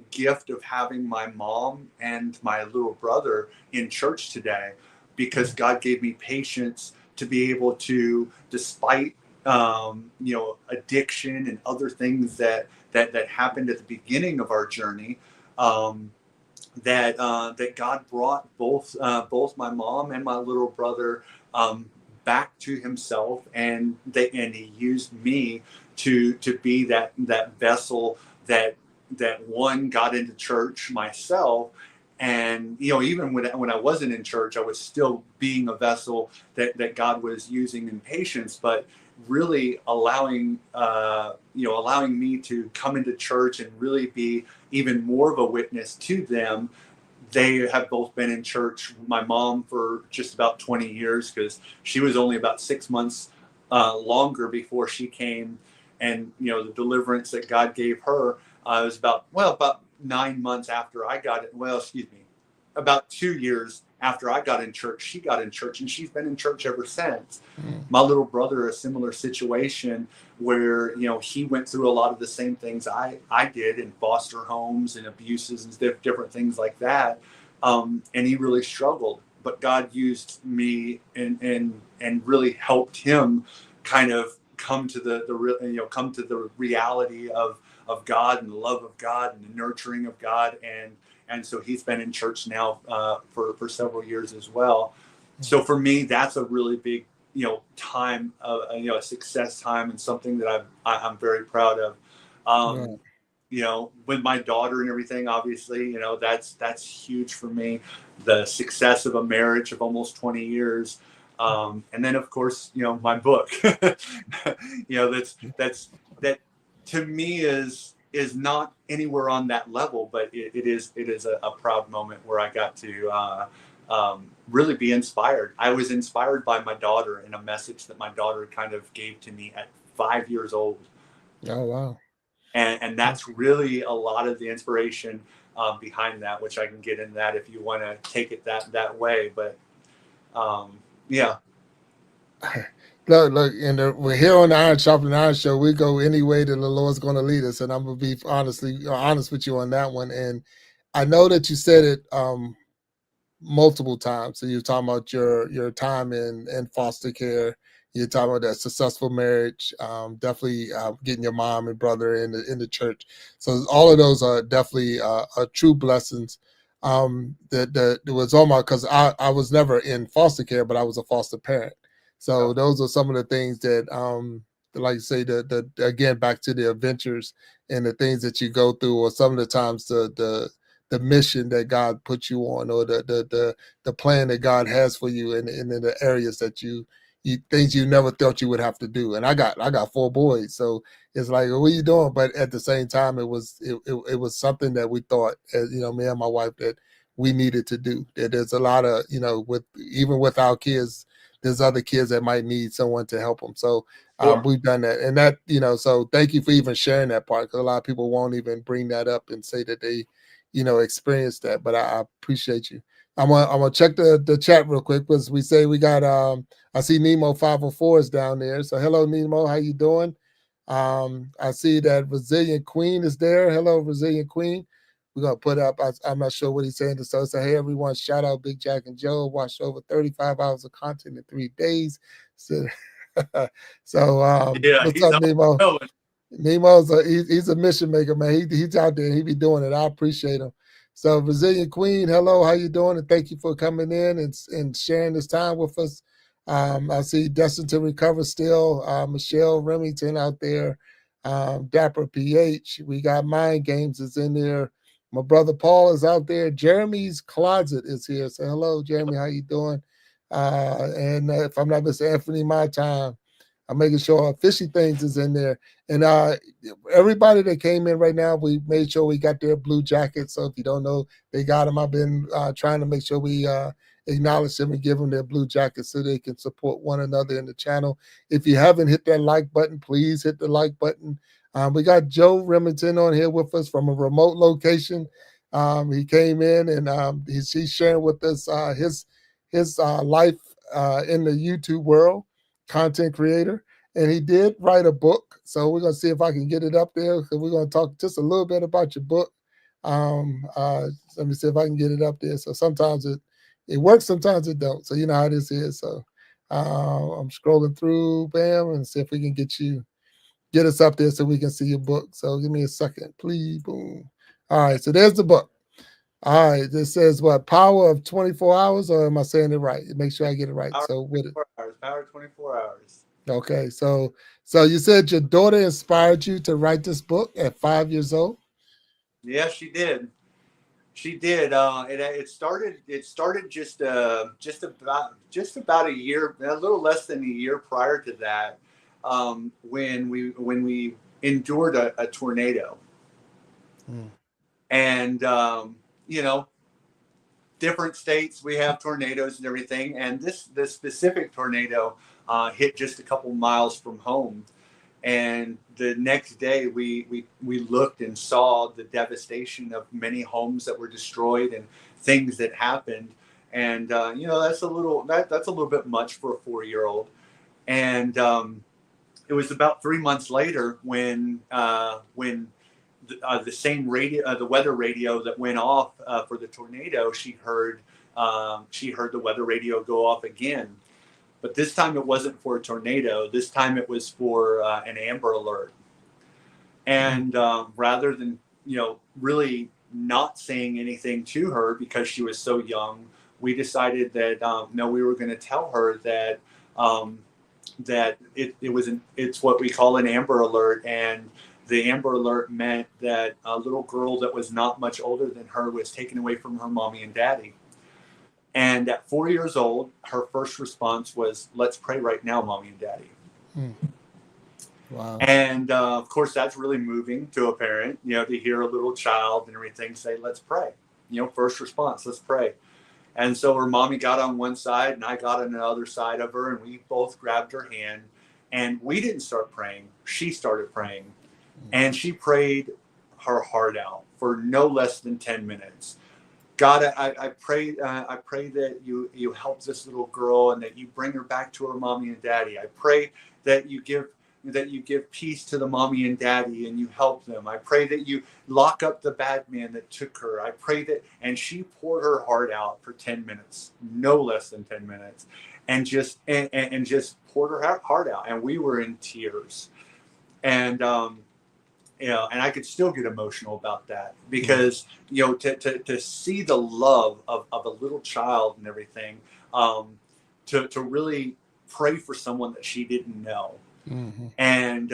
B: gift of having my mom and my little brother in church today, because God gave me patience to be able to, despite addiction and other things that happened at the beginning of our journey, that God brought both my mom and my little brother back to Himself, and He used me to be that vessel that one got into church myself. And even when I wasn't in church, I was still being a vessel that God was using in patience, but really allowing me to come into church and really be even more of a witness to them. They have both been in church, my mom for just about 20 years, because she was only about 6 months longer before she came. And the deliverance that God gave her was about 9 months after I got it. Well, excuse me, about 2 years after I got in church, she got in church, and she's been in church ever since.
A: Mhm.
B: My little brother, a similar situation where he went through a lot of the same things I did in foster homes and abuses and different things like that, and he really struggled. But God used me and really helped him kind of come to come to the reality of God and the love of God and the nurturing of God. And so he's been in church now for several years as well. So for me, that's a really big time, a success time, and something that I'm very proud of.
A: Right.
B: With my daughter and everything, obviously, that's huge for me. The success of a marriage of almost 20 years. And then of course, my book, that to me is not anywhere on that level, but it is a proud moment where I got to really be inspired. I was inspired by my daughter in a message that my daughter kind of gave to me at 5 years old.
A: Oh, wow.
B: And that's really a lot of the inspiration behind that, which I can get into that if you want to take it that way. But yeah.
A: Look, and we're here on the Iron Sharpening Iron show. We go any way that the Lord's going to lead us, and I'm gonna be honest with you on that one. And I know that you said it multiple times. So you're talking about your time in foster care. You're talking about that successful marriage. Definitely getting your mom and brother in the church. So all of those are definitely true blessings. That was on my, because I was never in foster care, but I was a foster parent. So those are some of the things that like you say, the again, back to the adventures and the things that you go through, or some of the times the mission that God put you on, or the plan that God has for you in the areas that you things you never thought you would have to do. And I got 4 boys, so it's like, what are you doing? But at the same time, it was something that we thought, as me and my wife, that we needed to do. That there's a lot of with even with our kids, there's other kids that might need someone to help them. So
B: Sure.
A: we've done that, and that so thank you for even sharing that part, because a lot of people won't even bring that up and say that they experience that. But I appreciate you. I'm gonna check the chat real quick, because we say we got I see Nemo 504 is down there. So hello Nemo, how you doing? I see that Resilient Queen is there. Hello Resilient Queen. We're gonna put up. I'm not sure what he's saying. So say, hey everyone, shout out Big Jack and Joe. Watched over 35 hours of content in 3 days. So,
B: Yeah,
A: what's
B: he's
A: up
B: always
A: Nemo?
B: going.
A: He's a mission maker, man. He's out there. He be doing it. I appreciate him. So Resilient Queen, hello, how you doing? And thank you for coming in and sharing this time with us. I see Destined to Recover still. Michelle Remington out there. Dapper PH. We got Mind Games is in there. My brother Paul is out there. Jeremy's Closet is here. So hello, Jeremy. How you doing? And if I'm not mistaken, Anthony, my time. I'm making sure Fishy Things is in there. And everybody that came in right now, we made sure we got their blue jackets. So if you don't know, they got them. I've been trying to make sure we acknowledge them and give them their blue jacket so they can support one another in the channel. If you haven't hit that like button, please hit the like button. We got Joe Remington on here with us from a remote location. He came in and he's sharing with us his life in the YouTube world, content creator. And he did write a book. So we're going to see if I can get it up there. So we're going to talk just a little bit about your book. Um, uh, Let me see if I can get it up there. So sometimes it works, sometimes it don't. So you know how this is. So I'm scrolling through, bam, and see if we can get us up there so we can see your book. So give me a second, please. Boom. All right, so there's the book. All right, this says what? Power of 24 hours, or am I saying it right? Make sure I get it right.
B: Power
A: So with it.
B: 24 hours. Power 24 hours.
A: Okay, so you said your daughter inspired you to write this book at 5 years old.
B: Yes, she did. She did. It started. It started just about a year, a little less than a year prior to that, when we endured a tornado,
A: Mm.
B: and you know, different states we have tornadoes and everything, and this specific tornado hit just a couple miles from home. And the next day, we looked and saw the devastation of many homes that were destroyed and things that happened. And that's a little bit much for a 4 year old. And it was about 3 months later when the same radio, the weather radio that went off for the tornado, she heard the weather radio go off again, but this time it wasn't for a tornado. This time it was for an Amber Alert.
A: Mm.
B: And rather than really not saying anything to her because she was so young, we decided that no, we were going to tell her that um, it's what we call an Amber Alert, and the Amber Alert meant that a little girl that was not much older than her was taken away from her mommy and daddy. And at 4 years old, her first response was, "Let's pray right now, mommy and daddy."
A: Mm. Wow.
B: And of course, that's really moving to a parent, to hear a little child and everything say, "Let's pray." First response, let's pray. And so her mommy got on one side and I got on the other side of her, and we both grabbed her hand. And we didn't start praying. She started praying.
A: Mm.
B: And she prayed her heart out for no less than 10 minutes. God, I pray that you help this little girl and that you bring her back to her mommy and daddy. I pray that you give peace to the mommy and daddy and you help them. I pray that you lock up the bad man that took her. I pray that, and she poured her heart out for 10 minutes, no less than 10 minutes, and just poured her heart out. And we were in tears. And and I could still get emotional about that
A: Mm.
B: because to see the love of a little child and everything, um, to really pray for someone that she didn't know,
A: Mm-hmm.
B: and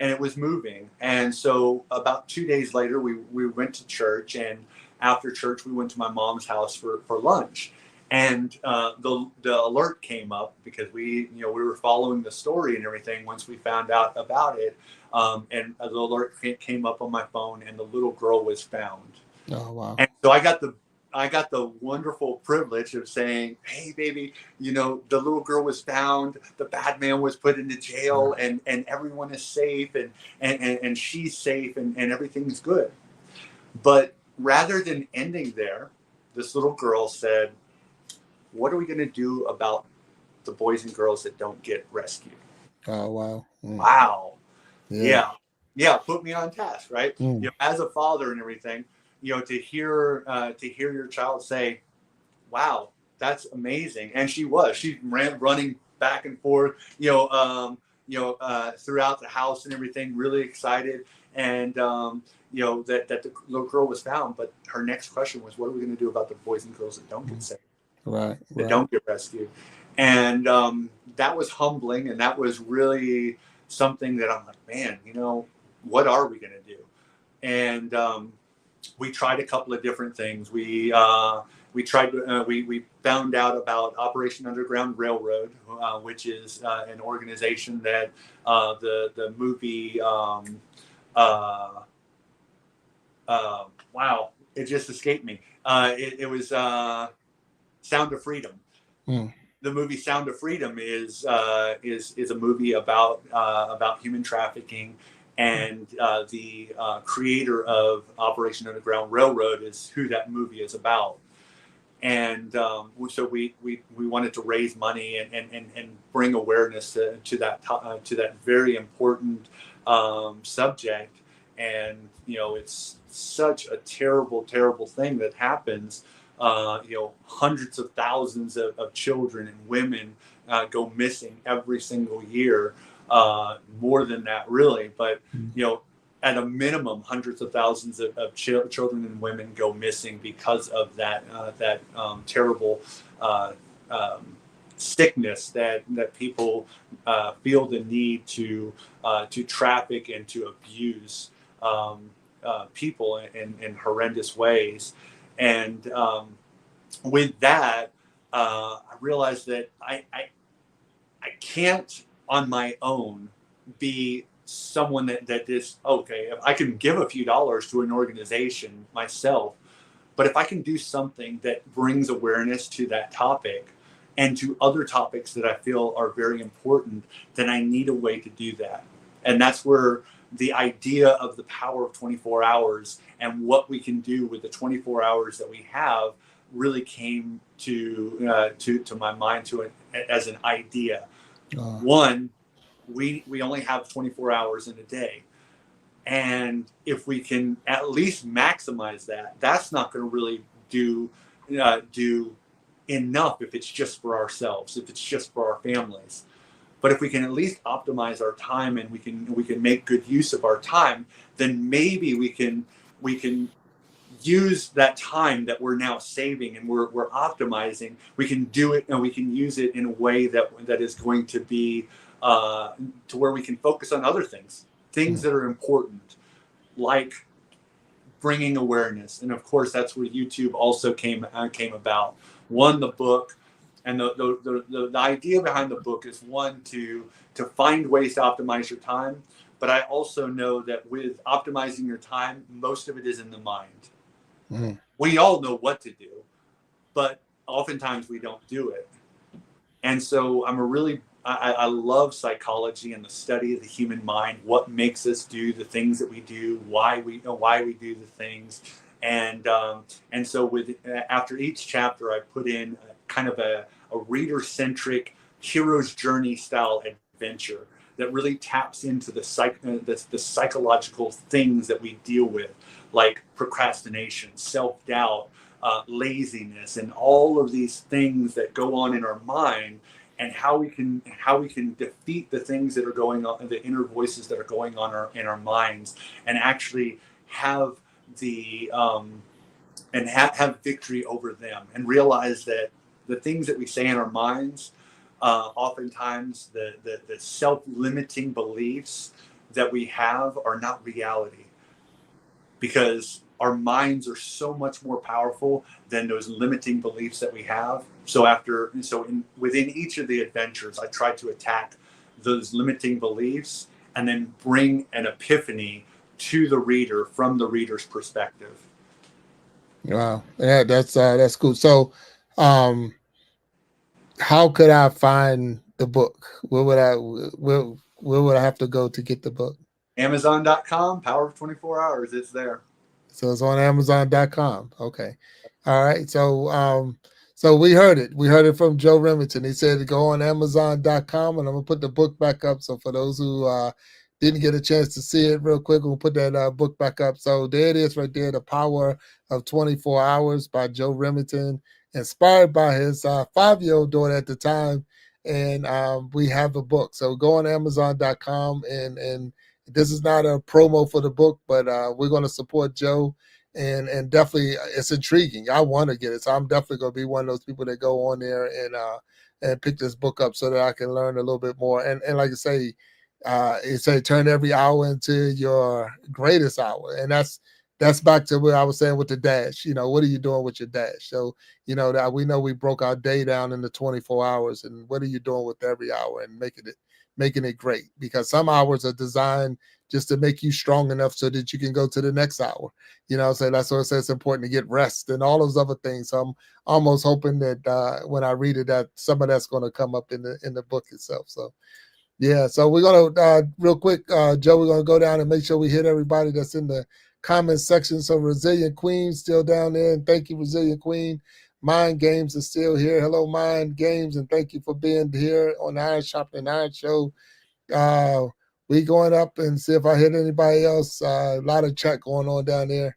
B: it was moving. And so about 2 days later, we went to church, and after church, we went to my mom's house for lunch. And the alert came up because we were following the story and everything. Once we found out about it, and the alert came up on my phone, and the little girl was found.
A: Oh wow.
B: And so I got the wonderful privilege of saying, "Hey, baby, the little girl was found. The bad man was put into jail, and everyone is safe, and she's safe, and everything's good." But rather than ending there, this little girl said, "What are we going to do about the boys and girls that don't get rescued?"
A: Oh wow. Mm.
B: Wow.
A: Yeah.
B: Yeah, yeah, put me on task, right?
A: Mm.
B: As a father and everything, to hear your child say, "Wow, that's amazing," and she ran running back and forth, throughout the house and everything, really excited, and that the little girl was found. But her next question was, "What are we going to do about the boys and girls that don't get
A: Mm.
B: saved,
A: Right.
B: that
A: Right.
B: don't get rescued?" And that was humbling, and that was really something that I'm like, man, what are we going to do? And we tried a couple of different things. We found out about Operation Underground Railroad, which is an organization that the movie uh, wow, it just escaped me. It was Sound of Freedom.
A: Mm.
B: The movie Sound of Freedom is a movie about human trafficking, and the creator of Operation Underground Railroad is who that movie is about. And so we wanted to raise money and bring awareness to that very important subject. And it's such a terrible thing that happens. Hundreds of thousands of children and women go missing every single year. More than that, really, but at a minimum, hundreds of thousands of children and women go missing because of that terrible sickness that people feel the need to traffic and to abuse people in horrendous ways. And with that, I realized that I can't on my own be someone that is okay. If I can give a few dollars to an organization myself, but if I can do something that brings awareness to that topic and to other topics that I feel are very important, then I need a way to do that. And that's where the idea of the power of 24 hours and what we can do with the 24 hours that we have really came to my mind as an idea. One, we only have 24 hours in a day. And if we can at least maximize that, that's not going to really do enough if it's just for ourselves, if it's just for our families. But if we can at least optimize our time and we can make good use of our time, then maybe we can use that time that we're now saving and we're optimizing. We can do it and we can use it in a way that is going to be to where we can focus on other things that are important, like bringing awareness. And of course, that's where YouTube also came about. One, the book, and the idea behind the book is one to find ways to optimize your time. But I also know that with optimizing your time, most of it is in the mind. Mm-hmm. We all know what to do, but oftentimes we don't do it. And so I love psychology and the study of the human mind, what makes us do the things that we do, why we do the things. And so after each chapter, I put in kind of a reader-centric hero's journey style adventure that really taps into the psychological things that we deal with, like procrastination, self-doubt, laziness, and all of these things that go on in our mind, and how we can defeat the things that are going on, the inner voices that are going on in our minds, and actually have have victory over them, and realize that the things that we say in our minds, oftentimes the self-limiting beliefs that we have are not reality, because our minds are so much more powerful than those limiting beliefs that we have. Within each of the adventures, I try to attack those limiting beliefs and then bring an epiphany to the reader from the reader's perspective.
A: Wow, yeah, that's cool. So, how could I find the book? Where would I have to go to get the book?
B: Amazon.com, Power of 24 Hours. It's there.
A: So it's on Amazon.com. Okay. All right. So we heard it. We heard it from Joe Remington. He said to go on Amazon.com, and I'm gonna put the book back up. So for those who didn't get a chance to see it real quick, we'll put that book back up. So there it is right there, The Power of 24 Hours by Joe Remington, inspired by his 5-year-old daughter at the time. And we have the book. So go on Amazon.com, and this is not a promo for the book, but we're going to support Joe, and definitely it's intriguing. I want to get it, so I'm definitely going to be one of those people that go on there and pick this book up so that I can learn a little bit more. And like I say, it say turn every hour into your greatest hour, and that's back to what I was saying with the dash. What are you doing with your dash? So that we know we broke our day down into 24 hours, and what are you doing with every hour and making it making it great, because some hours are designed just to make you strong enough so that you can go to the next hour. So that's why I say it's important to get rest and all those other things. So I'm almost hoping that when I read it, that some of that's going to come up in the book itself. So yeah, so we're gonna real quick, Joe. We're gonna go down and make sure we hit everybody that's in the comment section. So Resilient Queen still down there, and thank you, Resilient Queen. Mind Games is still here. Hello, Mind Games, and thank you for being here on the Iron Sharpening Iron Show. Uh, we going up and see if I hit anybody else. A lot of chat going on down there.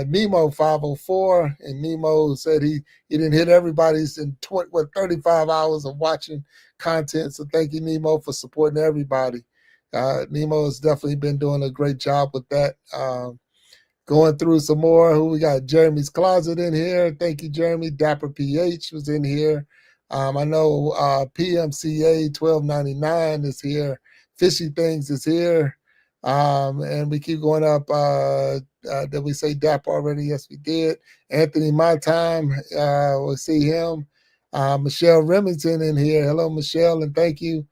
A: Nemo 504, and Nemo said he didn't hit everybody's in 35 hours of watching content. So thank you, Nemo, for supporting everybody. Nemo has definitely been doing a great job with that. Going through some more. Who we got? Jeremy's Closet in here. Thank you, Jeremy. Dapper PH was in here. I know PMCA 1299 is here. Fishy Things is here. And we keep going up. Did we say Dapper already? Yes, we did. Anthony My Time. We'll see him. Michelle Remington in here. Hello, Michelle, and thank you.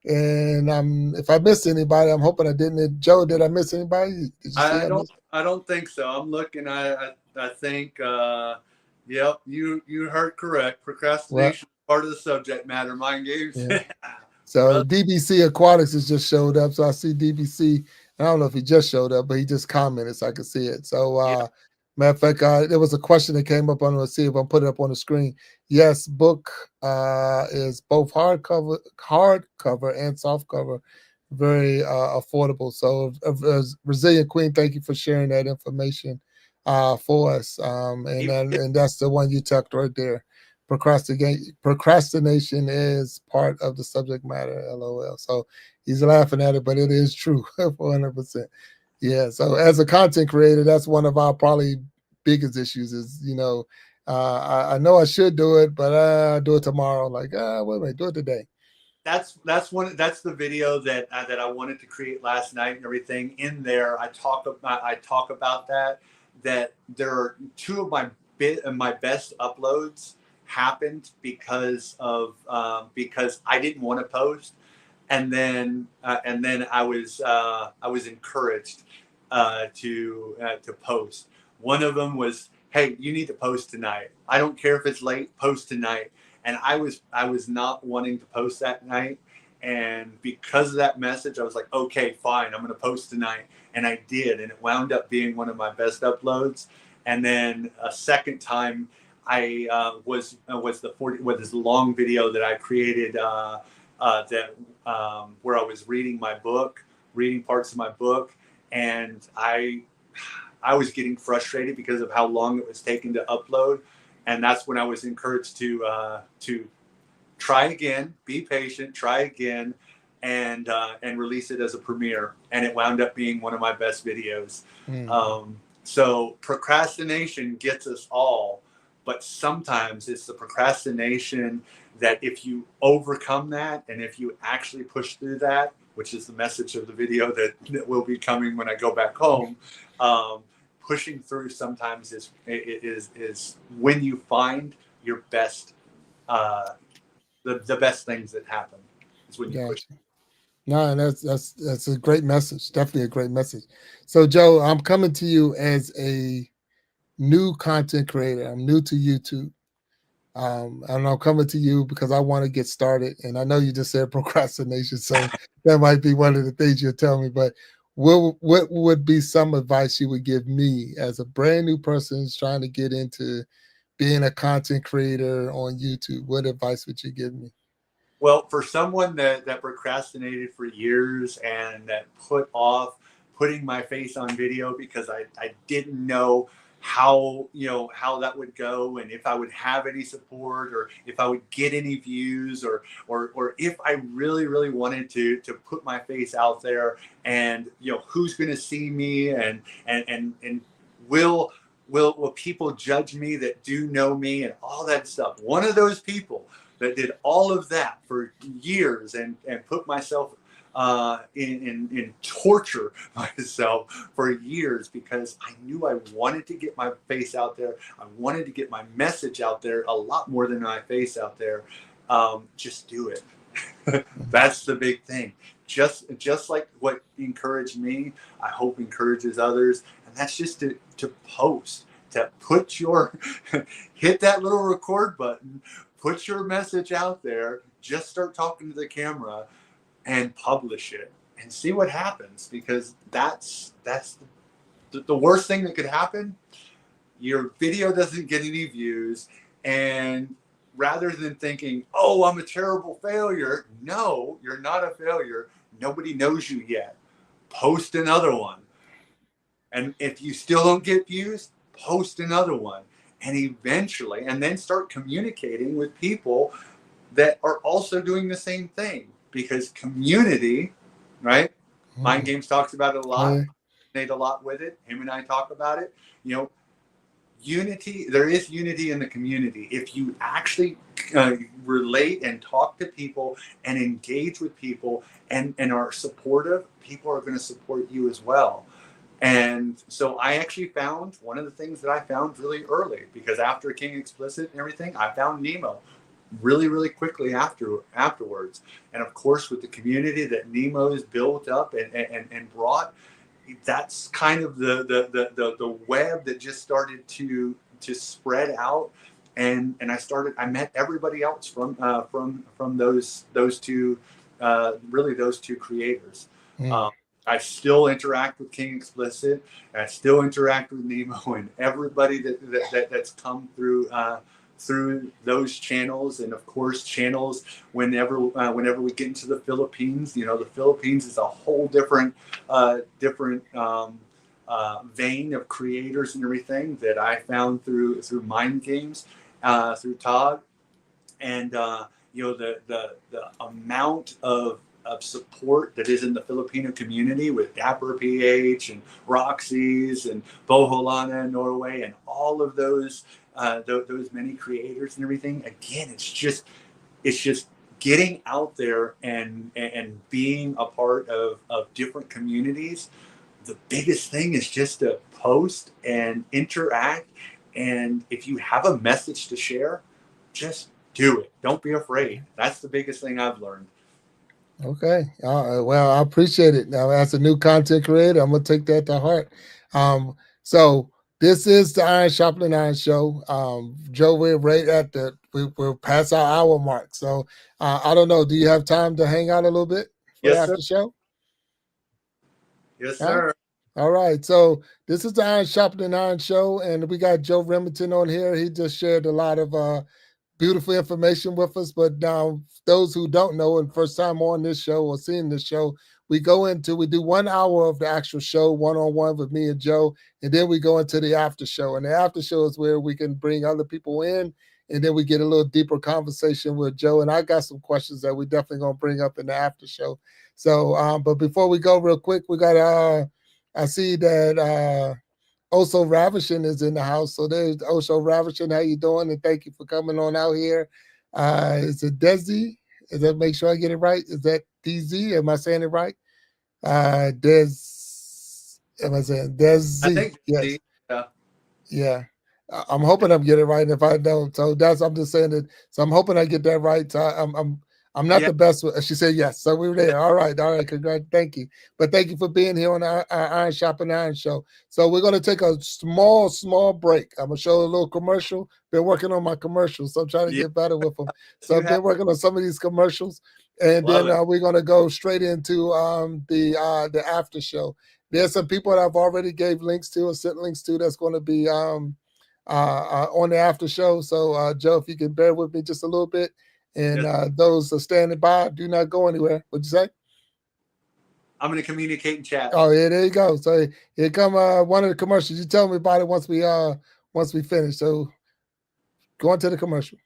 A: And if I missed anybody, I'm hoping I didn't. Joe, did I miss anybody? Did you see
B: I
A: I
B: don't
A: missed?
B: I don't think so. I'm looking. I think. Yep, you heard correct.
A: Well,
B: Procrastination is part of the subject matter. Mind games.
A: yeah. So
B: Brother.
A: DBC Aquatics has just showed up. So I see DBC. I don't know if he just showed up, but he just commented so I could see it. So
B: Yeah.
A: matter of fact, there was a question that came up on. Let's see if I'm putting it up on the screen. Yes, book is both hardcover and soft cover, very affordable. So Resilient Queen, thank you for sharing that information for us.
B: Even
A: And that's the one you tucked right there. Procrastination is part of the subject matter. LOL. So he's laughing at it, but it is true, 400%. Yeah. So as a content creator, that's one of our probably biggest issues. Is I know I should do it, but I do it tomorrow. Like wait a minute, do it today.
B: that's the video that I wanted to create last night and everything. In there, I talk about that there are two of my best uploads happened because I didn't want to post, and then I was encouraged to post. One of them was, "Hey, you need to post tonight. I don't care if it's late. Post tonight." And I was not wanting to post that night, and because of that message, I was like, "Okay, fine. I'm going to post tonight," and I did, and it wound up being one of my best uploads. And then a second time, I was the 40 with this long video that I created that where I was reading parts of my book, and I was getting frustrated because of how long it was taking to upload, and that's when I was encouraged to try again, be patient, try again, and release it as a premiere, and it wound up being one of my best videos. So procrastination gets us all, but sometimes it's the procrastination that if you overcome that and if you actually push through that, which is the message of the video that will be coming when I go back home, pushing through sometimes is when you find your best, the best things that happen is when you push.
A: Gotcha. No, and that's a great message. Definitely a great message. So Joe, I'm coming to you as a new content creator. I'm new to YouTube. And I'm coming to you because I want to get started. And I know you just said procrastination, so that might be one of the things you'll tell me. But what would be some advice you would give me as a brand new person who's trying to get into being a content creator on YouTube? What advice would you give me?
B: Well, for someone that procrastinated for years and that put off putting my face on video because I didn't know how that would go, and if I would have any support, or if I would get any views, or if I really wanted to put my face out there, and who's going to see me, and will will people judge me that do know me, and all that stuff. One of those people that did all of that for years, and put myself in torture myself for years, because I knew I wanted to get my face out there. I wanted to get my message out there a lot more than my face out there. Just do it. That's the big thing. Just like what encouraged me, I hope encourages others, and that's just to post, to put your hit that little record button, put your message out there, just start talking to the camera and publish it and see what happens, because that's the worst thing that could happen. Your video doesn't get any views, and rather than thinking, oh, I'm a terrible failure, no, you're not a failure. Nobody knows you yet. Post another one. And if you still don't get views, post another one. And eventually, and then start communicating with people that are also doing the same thing. Because community, right? Mind Games talks about it a lot. Made a lot with it. Him and I talk about it. You know, unity, there is unity in the community if you actually relate and talk to people and engage with people and are supportive. People are going to support you as well. And so I actually found one of the things that I found really early, because after King Explicit and everything, I found Nemo really quickly afterwards. And of course, with the community that Nemo's built up and brought, that's kind of the web that just started to spread out. And I met everybody else from those two really those two creators. I still interact with King Explicit. I still interact with Nemo and everybody that's come through those channels. And of course, channels whenever we get into the Philippines. You know, the Philippines is a whole different vein of creators and everything that I found through Mind Games, through Todd, and you know, the amount of support that is in the Filipino community with Dapper PH and Roxy's and Boholana in Norway and all of those many creators and everything. Again, it's just getting out there and being a part of different communities. The biggest thing is just to post and interact. And if you have a message to share, just do it. Don't be afraid. That's the biggest thing I've learned.
A: Okay. Well, I appreciate it. Now, as a new content creator, I'm going to take that to heart. So this is the Iron Sharpening Iron show. Joe, we're right at we're past our hour mark. So I don't know. Do you have time to hang out a little bit for the after show?
B: Yes, sir.
A: All right. So this is the Iron Sharpening Iron show, and we got Joe Remington on here. He just shared a lot of beautiful information with us. But now, those who don't know, and first time on this show or seeing this show, we do 1 hour of the actual show, one-on-one with me and Joe, and then we go into the after show. And the after show is where we can bring other people in, and then we get a little deeper conversation with Joe. And I got some questions that we definitely going to bring up in the after show. So, but before we go real quick, we got I see that Oso Ravishing is in the house. So there's Oso Ravishing. How you doing? And thank you for coming on out here. Is it Desi? Is that, make sure I get it right? Is that DZ? Am I saying it right? Am I saying Desi?
B: I think
A: yes.
B: Yeah.
A: I'm hoping I'm getting it right. And if I don't, so I'm just saying that. So I'm hoping I get that right. So I'm not the best with. She said yes. So we were there. All right. Congrats. Thank you. But thank you for being here on our Iron Sharpening Iron show. So we're going to take a small break. I'm going to show a little commercial. Been working on my commercials, so I'm trying to get better with them. So I've been working on some of these commercials, and then we're going to go straight into the after show. There's some people that I've already gave links to or sent links to that's going to be on the after show. So Joe, if you can bear with me just a little bit. And those are standing by, do not go anywhere. What'd you say?
B: I'm going to communicate in chat.
A: Oh, yeah, there you go. So here come one of the commercials. You tell me about it once we finish. So go on to the commercial.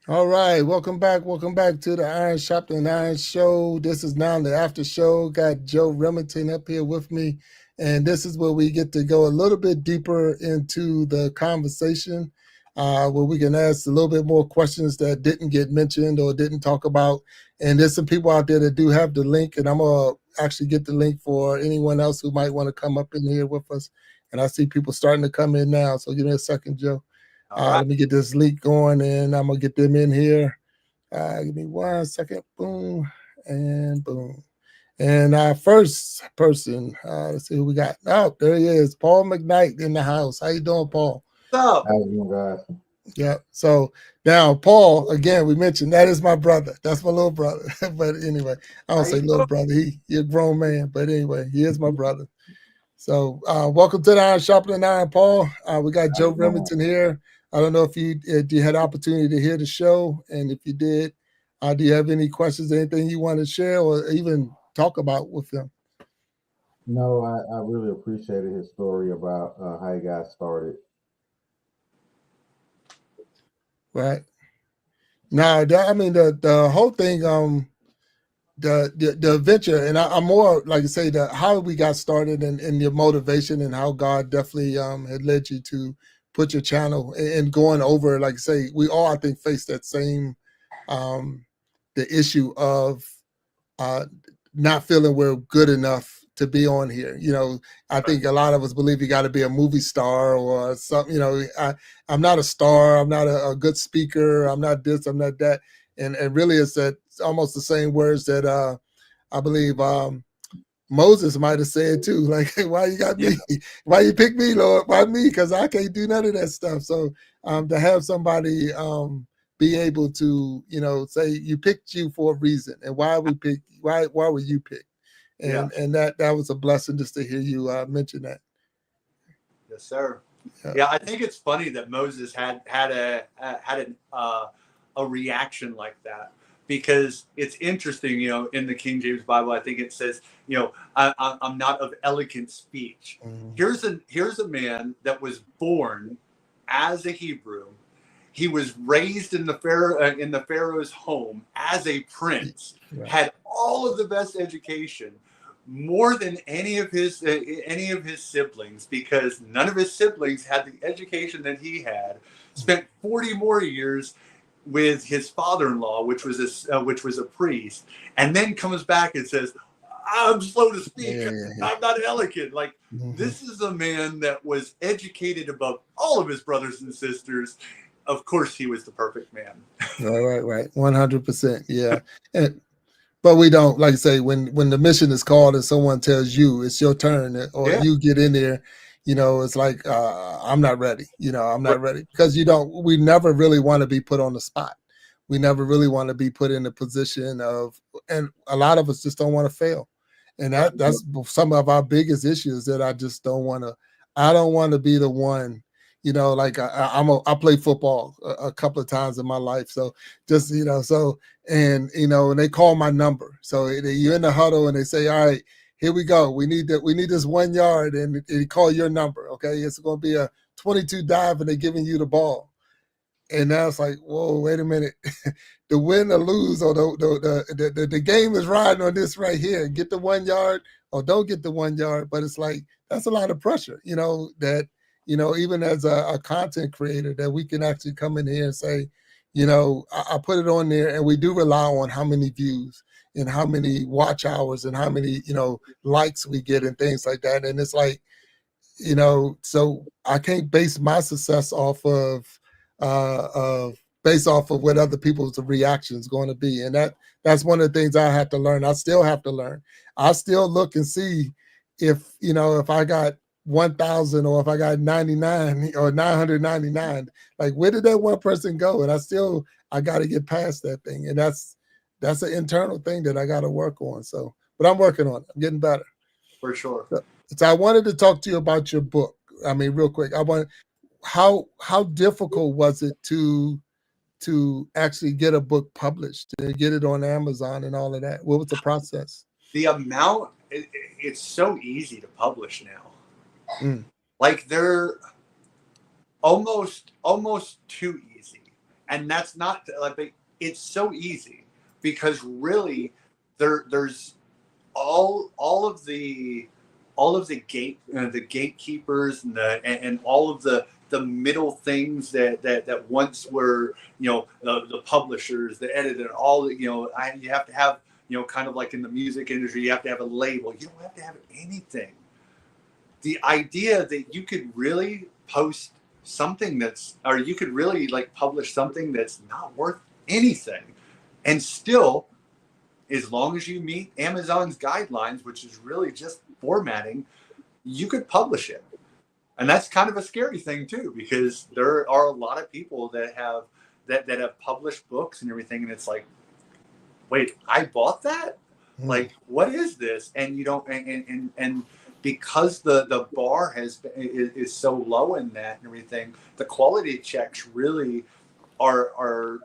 A: All right, welcome back. Welcome back to the Iron Sharpening Iron Show. This is now the after show. Got Joe Remington up here with me, and this is where we get to go a little bit deeper into the conversation, where we can ask a little bit more questions that didn't get mentioned or didn't talk about. And there's some people out there that do have the link, and I'm gonna actually get the link for anyone else who might want to come up in here with us. And I see people starting to come in now, so give me a second, Joe.
B: All right.
A: Let me get this leak going and I'm gonna get them in here. Give me 1 second. Boom and boom. And our first person, let's see who we got. Oh, there he is, Paul McKnight in the house. How you doing, Paul?
B: So,
C: How you doing, guys?
A: Yeah. So now, Paul, again, we mentioned that is my brother. That's my little brother. But anyway, I don't
B: how you
A: say little
B: doing?
A: brother. He's a grown man. But anyway, he is my brother. So welcome to the Iron Sharpening Iron, Paul. We got
C: How
A: Joe
C: you doing?
A: Remington here. I don't know if you had the opportunity to hear the show, and if you did, do you have any questions, anything you want to share, or even talk about with them?
C: No, I really appreciated his story about how he got started.
A: Right now, I mean the whole thing, the adventure, and I'm more like I say the how we got started and your motivation and how God definitely had led you to put your channel and going over, like I say, we all I think face that same um the issue of uh not feeling we're good enough to be on here. I think a lot of us believe you got to be a movie star or something. I'm not a star. I'm not a good speaker. I'm not this. I'm not that. And really, it's almost the same words that I believe Moses might have said too. Like, hey, why you got
B: Yeah,
A: me? Why you pick me, Lord? Why me? Because I can't do none of that stuff. So to have somebody be able to, say you picked you for a reason, and why we picked, why were you picked?
B: yeah,
A: And that was a blessing just to hear you mention that.
B: yes, sir.
A: Yeah.
B: Yeah, I think it's funny that Moses had a reaction like that because it's interesting. In the King James Bible, I think it says, I'm not of elegant speech.
A: Mhm.
B: Here's a man that was born as a Hebrew. He was raised in the Pharaoh's home as a prince.
A: Right.
B: Had all of the best education, more than any of his siblings, because none of his siblings had the education that he had. Spent 40 more years with his father-in-law, which was a priest, and then comes back and says, "I'm slow to
A: Yeah,
B: speak.
A: yeah, yeah.
B: I'm not elegant." Like,
A: Hmm.
B: this is a man that was educated above all of his brothers and sisters. Of course, he was the perfect man.
A: Right. 100%. Yeah. And but we don't, like I say, when the mission is called and someone tells you it's your turn, or
B: Yeah,
A: you get in there, it's like I'm not ready. I'm
B: right.
A: not ready because you don't. We never really want to be put on the spot. We never really want to be put in a position of, and a lot of us just don't want to fail, and
B: Right.
A: that's some of our biggest issues that I just don't want to. I don't want to be the one. Like I played football a couple of times in my life, so just so and they call my number. So you're in the huddle and they say, all right, here we go. We need this 1 yard, and they call your number. Okay, it's going to be a 22 dive, and they're giving you the ball. And now it's like, whoa, wait a minute. The win or lose, or the game is riding on this right here. Get the 1 yard or don't get the 1 yard. But it's like that's a lot of pressure, that even as a content creator, that we can actually come in here and say, I put it on there, and we do rely on how many views and how many watch hours and how many likes we get and things like that. And it's like, so I can't base my success off of based off of what other people's reaction is going to be. And that's one of the things I have to learn. I still have to learn. I still look and see if I got 1,000 or if I got 99 or 999, like where did that one person go? And I got to get past that thing. And that's an internal thing that I got to work on. So, but I'm working on it. I'm getting better.
B: For sure.
A: So I wanted to talk to you about your book. I mean, real quick, I want how difficult was it to actually get a book published and get it on Amazon and all of that? What was the process?
B: The amount, it's so easy to publish now.
A: Mm,
B: Like, they're almost too easy. And that's not like, it's so easy because really there's all of the gatekeepers and and all of the middle things that once were, the publishers, the editor, all the, you have to have, kind of like in the music industry, you have to have a label. You don't have to have anything. The idea that you could really post something or you could really like publish something that's not worth anything, and still, as long as you meet Amazon's guidelines, which is really just formatting, you could publish it. And that's kind of a scary thing too, because there are a lot of people that have published books and everything, and it's like, wait, I bought that? Like, what is this? And you don't, and because the bar is so low in that and everything, the quality checks really are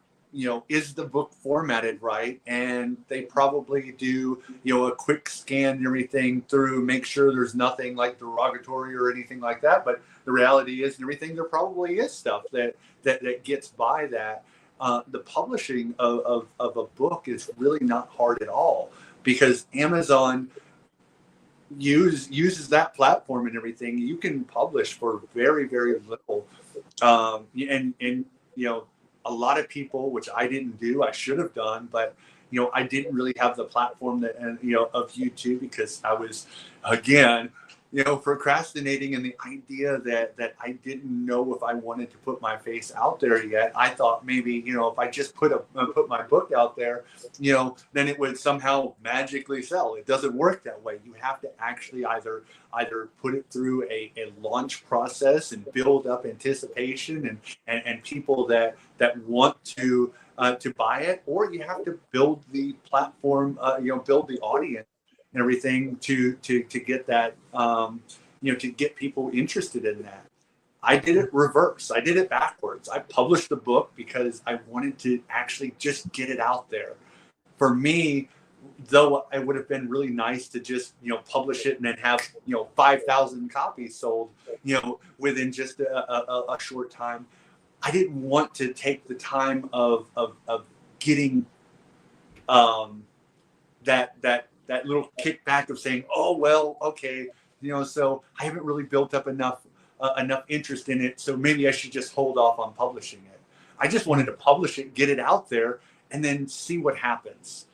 B: is the book formatted right? And they probably do, a quick scan and everything through, make sure there's nothing like derogatory or anything like that. But the reality is, and everything, there probably is stuff that gets by that. The publishing of a book is really not hard at all, because Amazon uses that platform and everything. You can publish for very, very little. And a lot of people, which I didn't do, I should have done, but I didn't really have the platform that, of YouTube, because I was, again, procrastinating, and the idea that I didn't know if I wanted to put my face out there yet. I thought maybe, if I just put my book out there, then it would somehow magically sell. It doesn't work that way. You have to actually either put it through a launch process and build up anticipation and people that want to buy it, or you have to build the platform, build the audience and everything to get that, to get people interested in that. I did it reverse. I did it backwards. I published the book because I wanted to actually just get it out there. For me, though, it would have been really nice to just, publish it and then have, 5,000 copies sold, within just a short time. I didn't want to take the time of getting that little kickback of saying, oh, well, okay, so I haven't really built up enough interest in it, so maybe I should just hold off on publishing it. I just wanted to publish it, get it out there, and then see what happens.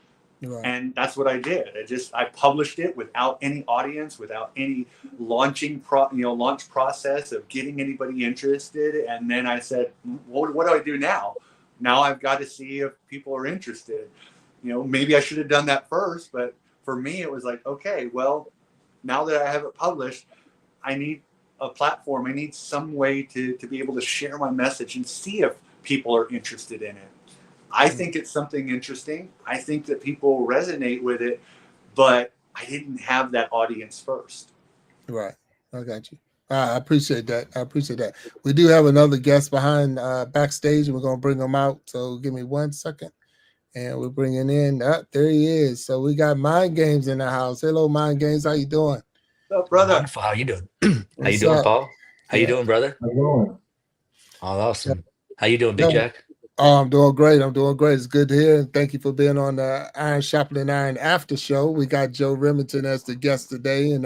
B: Right. And that's what I did. I published it without any audience, without any launch process of getting anybody interested. And then I said, what do I do now? Now I've got to see if people are interested. Maybe I should have done that first, but for me, it was like, okay, well, now that I have it published, I need a platform. I need some way to be able to share my message and see if people are interested in it. I think it's something interesting. I think that people resonate with it, but I didn't have that audience first.
A: Right. I got you. I appreciate that. We do have another guest behind backstage, and we're going to bring him out. So give me 1 second. And we're bringing in, there he is. So we got Mind Games in the house. Hello, Mind Games. How you doing?
B: What's up, brother?
D: Wonderful. How you doing? How you doing, Paul? How you doing, brother?
C: How you doing?
D: Oh, awesome. How you doing, Big Jack?
A: Oh, I'm doing great. It's good to hear. Thank you for being on the Sharpening Iron after show. We got Joe Remington as the guest today, and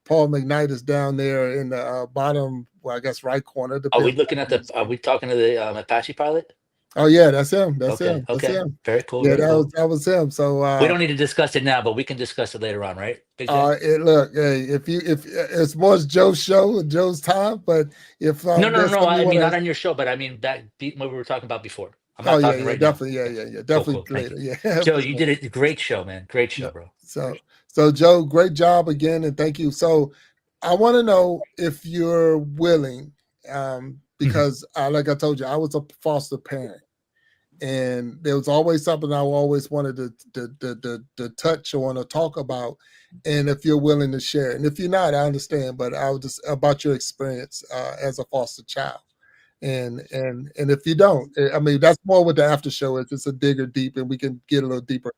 A: Paul McKnight is down there in the bottom, well, I guess right corner.
D: Are we talking to the Apache pilot?
A: Oh yeah, that's him. That's
D: okay.
A: him.
D: That's him. Very cool.
A: Yeah,
D: very
A: that was him. So
D: we don't need to discuss it now, but we can discuss it later on, right?
A: Look, hey, if it's more Joe's show, Joe's time, but if
D: no, I mean not on your show, but I mean what we were talking about before. I'm not talking right
A: definitely,
D: now.
A: Yeah, definitely
D: cool.
A: later. Yeah,
D: Joe, you did a great show, man. Great show, bro.
A: So Joe, great job again, and thank you. So I want to know if you're willing, because like I told you, I was a foster parent. And there was always something I always wanted to touch on or talk about. And if you're willing to share, and if you're not, I understand. But I was just about your experience as a foster child, and if you don't, I mean, that's more what the after show is. It's a digger deep, and we can get a little deeper.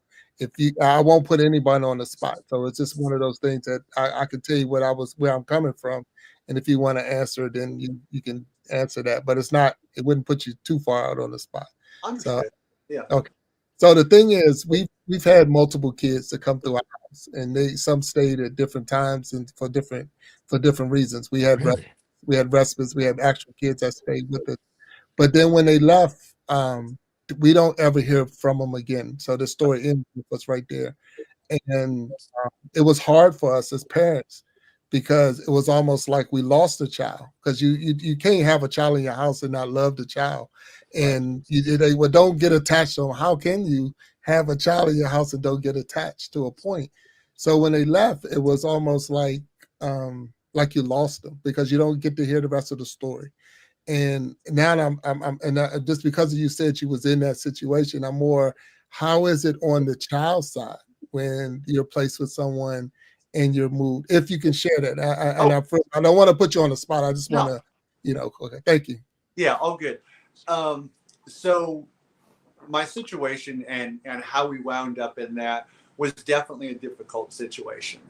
A: I won't put anybody on the spot. So it's just one of those things that I can tell you where I'm coming from, and if you want to answer it, then you can answer that. But it's not. It wouldn't put you too far out on the spot. So,
B: Understood. Yeah.
A: okay. So the thing is, we've had multiple kids that come through our house, and some stayed at different times and for different reasons.
D: Really?
A: We had respites, we had actual kids that stayed with us. But then when they left, we don't ever hear from them again. So the story ends with us right there. And it was hard for us as parents because it was almost like we lost a child, because you can't have a child in your house and not love the child, and they well, don't get attached to them. How can you have a child in your house and don't get attached to a point? So when they left, it was almost like you lost them because you don't get to hear the rest of the story. And now just because you said you was in that situation, I'm more, how is it on the child side when you're placed with someone and you're moved? If you can share that. I don't want to put you on the spot. I just want to, okay, thank you.
B: Yeah, all good. So my situation and how we wound up in that was definitely a difficult situation.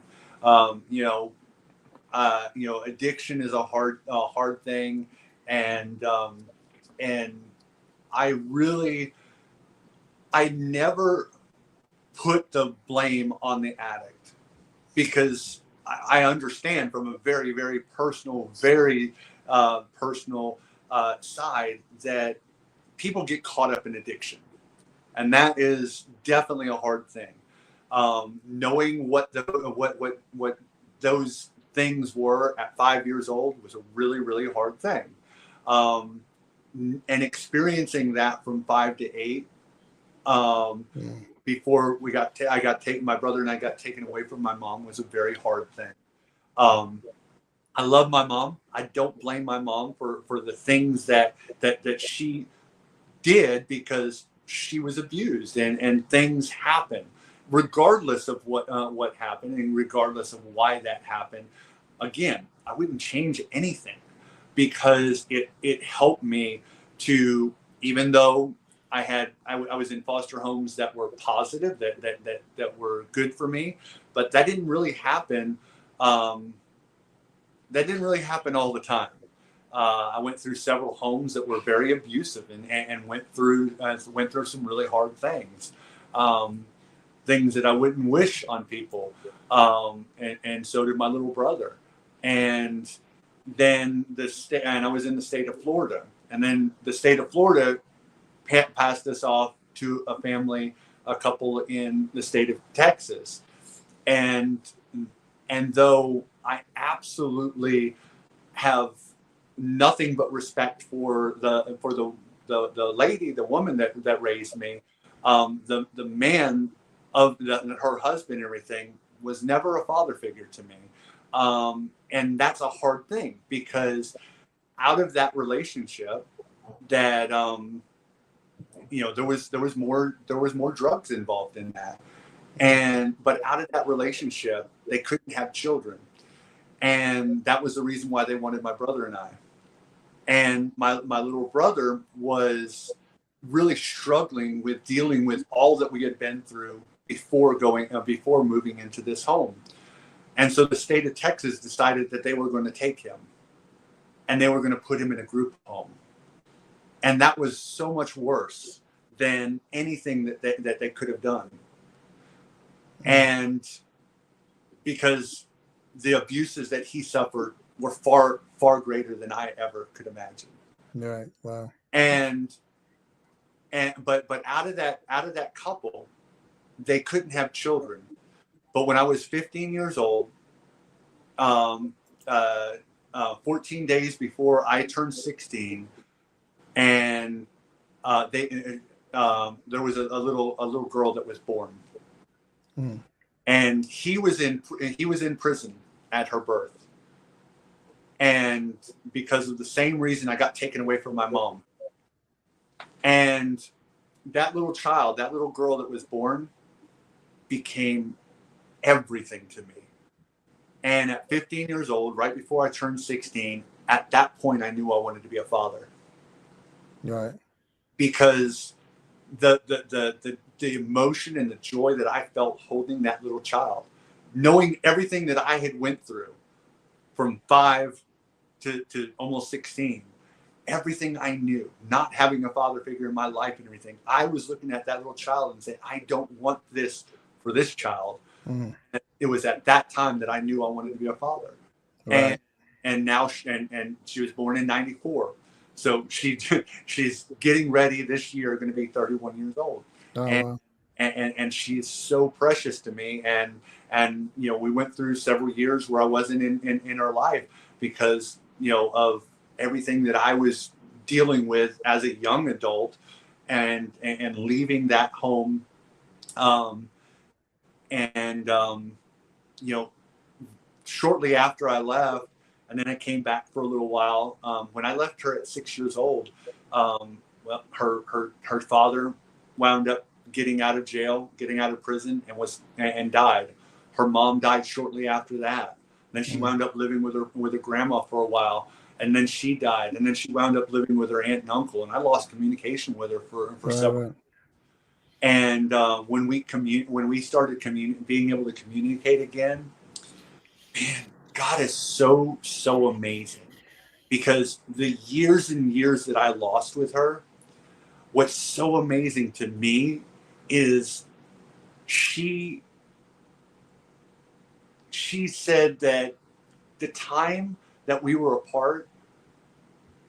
B: Addiction is a hard thing, and I never put the blame on the addict, because I understand from a very, very personal side that people get caught up in addiction, and that is definitely a hard thing. Knowing what those things were at 5 years old was a really, really hard thing, and experiencing that from 5 to 8. Before I got taken, my brother and I got taken away from my mom, was a very hard thing. I love my mom. I don't blame my mom for the things that she did, because she was abused, and things happen regardless of what happened, and regardless of why that happened. Again, I wouldn't change anything, because it helped me to, even though I was in foster homes that were positive, that were good for me, but that didn't really happen. That didn't really happen all the time. I went through several homes that were very abusive, and went through some really hard things, things that I wouldn't wish on people, and so did my little brother. And then and I was in the state of Florida, and then the state of Florida passed us off to a couple in the state of Texas, and though I absolutely have nothing but respect for the lady, the woman that raised me, the man of her husband and everything, was never a father figure to me, and that's a hard thing, because out of that relationship, that there was more drugs involved in that, but out of that relationship, they couldn't have children, and that was the reason why they wanted my brother and I. And my little brother was really struggling with dealing with all that we had been through before moving into this home. And so the state of Texas decided that they were going to take him, and they were going to put him in a group home. And that was so much worse than anything that they could have done. And because the abuses that he suffered were far, far greater than I ever could imagine.
A: Right. Wow.
B: But out of that couple, they couldn't have children. But when I was 15 years old, 14 days before I turned 16, and there was a little girl that was born, and he was in prison at her birth. And because of the same reason, I got taken away from my mom. And that little child, that little girl that was born, became everything to me. And at 15 years old, right before I turned 16, at that point, I knew I wanted to be a father.
A: Right.
B: Because the emotion and the joy that I felt holding that little child, knowing everything that I had went through from 5 to almost 16, everything I knew, not having a father figure in my life and everything, I was looking at that little child and saying, I don't want this for this child.
A: Mm-hmm.
B: It was at that time that I knew I wanted to be a father.
A: Right.
B: And now and she was born in 94. So she's getting ready this year, going to be 31 years old.
A: Oh,
B: And,
A: wow.
B: and she is so precious to me. And you know, we went through several years where I wasn't in her life because, you know, of everything that I was dealing with as a young adult and leaving that home. And you know, shortly after I left, and then I came back for a little while. When I left her at 6 years old, well, her father wound up getting out of jail, getting out of prison, and died. Her mom died shortly after that. Then she wound up living with her grandma for a while, and then she died, and then she wound up living with her aunt and uncle, and I lost communication with her for several.
A: Right.
B: And when we started being able to communicate again, man, God is so amazing, because the years and years that I lost with her, what's so amazing to me is she said that the time that we were apart,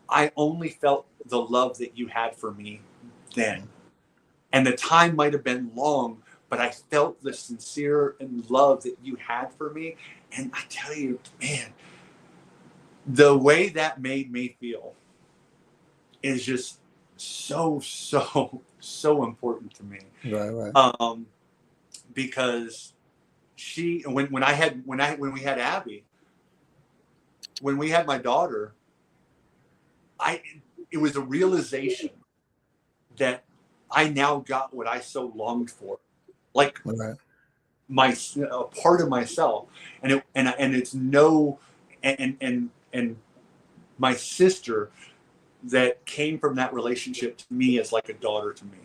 B: I only felt the love that you had for me then. And the time might have been long, but I felt the sincere and love that you had for me. And I tell you, man, the way that made me feel is just so important to me.
A: Right.
B: Because when we had Abby, when we had my daughter, it was a realization that I now got what I so longed for, like
A: Right.
B: a part of myself, and it's no, and my sister that came from that relationship to me is like a daughter to me,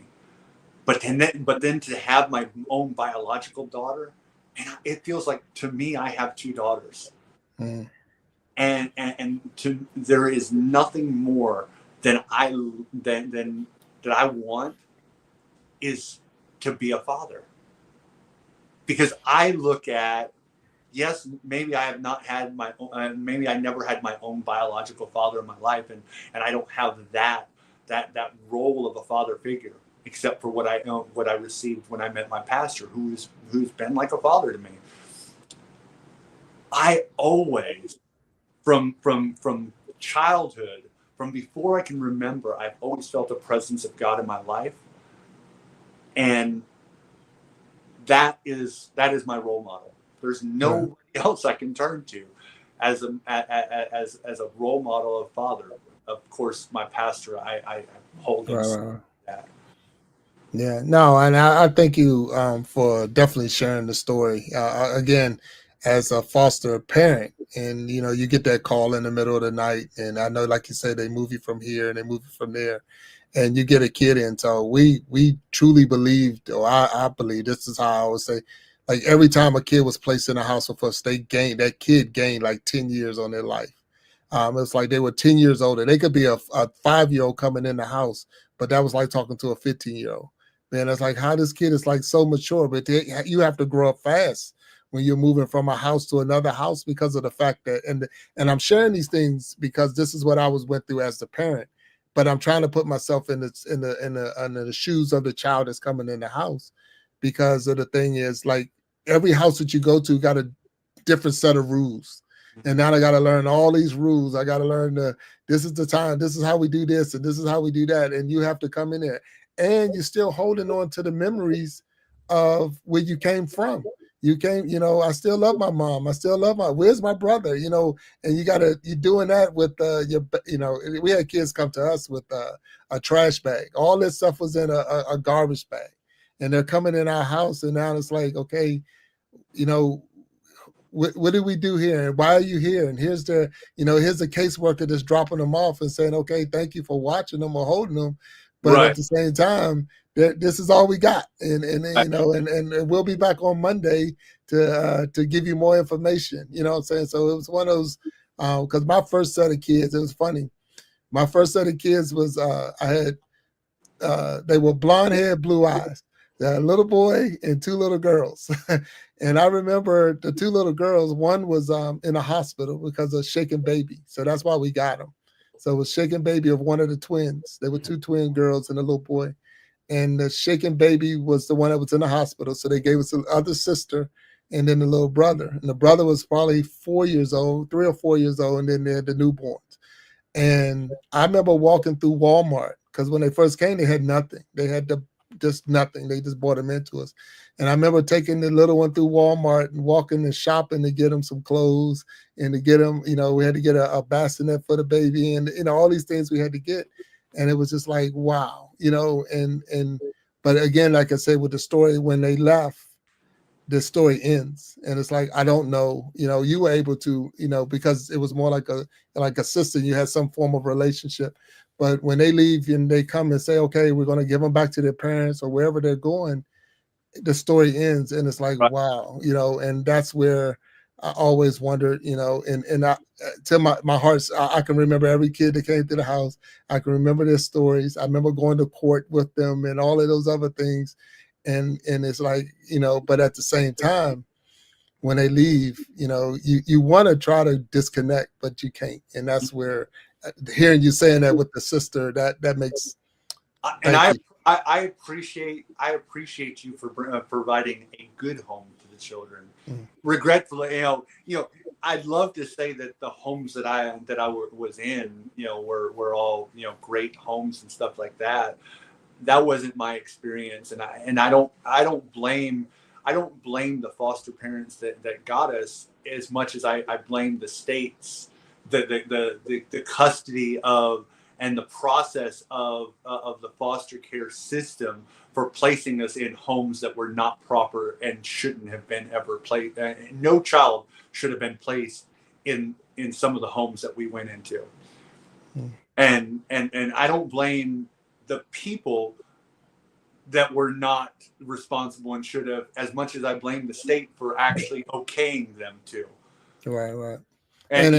B: but then to have my own biological daughter, and it feels like to me I have two daughters,
A: Mm.
B: and there is nothing more than that I want is to be a father. Because I look at, yes, maybe I have not had my own, maybe I never had my own biological father in my life, and I don't have that role of a father figure, except for what I received when I met my pastor, who's been like a father to me. I always, from childhood, from before I can remember, I've always felt the presence of God in my life, and that is my role model. There's nobody else I can turn to as a role model of father. Of course, my pastor, I hold him to that.
A: Yeah, no, and I thank you for definitely sharing the story. Again, as a foster parent, and you know, you get that call in the middle of the night, and I know, like you said, they move you from here and they move you from there, and you get a kid in. So we truly believed, or I believe, this is how I always say, like every time a kid was placed in a house with us, that kid gained like 10 years on their life. It's like they were 10 years older. They could be a 5-year-old coming in the house, but that was like talking to a 15-year-old. Man, it's like how this kid is like so mature, but you have to grow up fast when you're moving from a house to another house, because of the fact that, and I'm sharing these things because this is what I went through as the parent, but I'm trying to put myself in the shoes of the child that's coming in the house, because of the thing is, like, every house that you go to got a different set of rules. And now I got to learn all these rules. I got to learn this is the time, this is how we do this, and this is how we do that. And you have to come in there, and you're still holding on to the memories of where you came from. You came, I still love my mom. I still love where's my brother, and you're doing that with we had kids come to us with a trash bag. All this stuff was in a garbage bag, and they're coming in our house, and now it's like, okay, what do we do here, and why are you here? And here's the caseworker that's dropping them off and saying, okay, thank you for watching them or holding them, but at the same time, this is all we got, and we'll be back on Monday to give you more information. You know what I'm saying? So it was one of those, because my first set of kids, it was funny. My first set of kids was I had they were blonde hair, blue eyes. A little boy and two little girls. And I remember the two little girls, one was in a hospital because of shaken baby. So that's why we got them. So it was shaken baby of one of the twins. They were two twin girls and a little boy. And the shaken baby was the one that was in the hospital. So they gave us the other sister and then the little brother. And the brother was probably 4 years old, 3 or 4 years old, and then they had the newborns. And I remember walking through Walmart because when they first came, they had nothing. They had just nothing. They just brought them into us. And I remember taking the little one through Walmart and walking and shopping to get them some clothes and to get them, we had to get a bassinet for the baby and, all these things we had to get. And it was just like, wow, but again, like I said, with the story, when they left, the story ends. And it's like, I don't know, you were able to, because it was more like a sister, you had some form of relationship. But when they leave and they come and say, okay, we're going to give them back to their parents or wherever they're going, the story ends. And it's like,
B: Right.
A: wow, and that's where I always wondered, and I, to my heart's, I can remember every kid that came to the house. I can remember their stories. I remember going to court with them and all of those other things. And it's like, but at the same time, when they leave, you want to try to disconnect, but you can't. And that's where hearing you saying that with the sister, that makes.
B: And I appreciate you for providing a good home to the children. Regretfully, I'd love to say that the homes that I was in, were all, great homes and stuff like that. That wasn't my experience, and I don't blame the foster parents that got us as much as I blame the states, the custody of and the process of the foster care system for placing us in homes that were not proper and shouldn't have been ever placed. No child should have been placed in some of the homes that we went into. And I don't blame the people that were not responsible and should have, as much as I blame the state for actually okaying them to.
A: Right.
B: And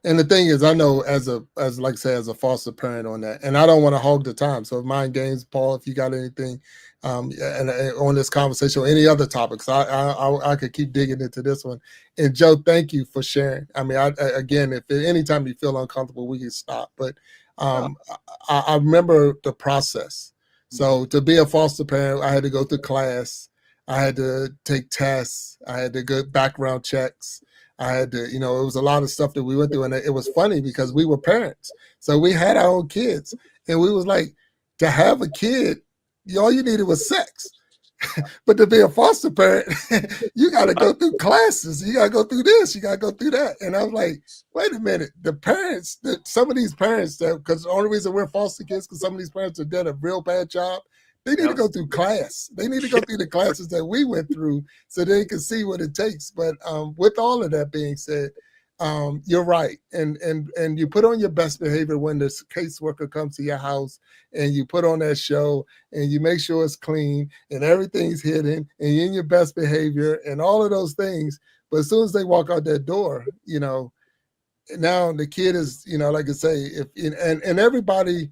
A: And the thing is, I know as like I say, as a foster parent on that, and I don't want to hog the time. So mind games, Paul, if you got anything, and on this conversation or any other topics, I could keep digging into this one. And Joe, thank you for sharing. I mean, again, if anytime you feel uncomfortable, we can stop. But I remember the process. So to be a foster parent, I had to go through class. I had to take tests. I had to go background checks. I had to, it was a lot of stuff that we went through. And it was funny because we were parents. So we had our own kids. And we was like, to have a kid, all you needed was sex. But to be a foster parent, you got to go through classes. You got to go through this. You got to go through that. And I was like, wait a minute. The parents, some of these parents, because the only reason we're foster kids, because some of these parents have done a real bad job, they need to go through class. They need to go through the classes that we went through so they can see what it takes. But with all of that being said, you're right. And you put on your best behavior when this caseworker comes to your house and you put on that show and you make sure it's clean and everything's hidden and you're in your best behavior and all of those things. But as soon as they walk out that door, now the kid is, like I say, and everybody,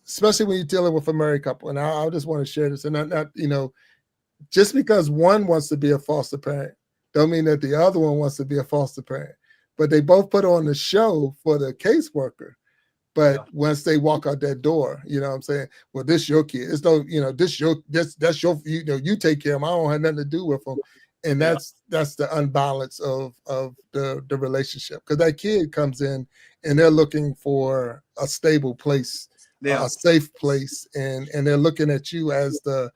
A: especially when you're dealing with a married couple, and I just want to share this, and not just because one wants to be a foster parent, don't mean that the other one wants to be a foster parent. But they both put on the show for the caseworker. But once they walk out that door, you know what I'm saying? Well, this your kid. It's no, that's your, you take care of them. I don't have nothing to do with them. And that's the unbalance of the relationship. Because that kid comes in and they're looking for a stable place, a safe place, and they're looking at you as the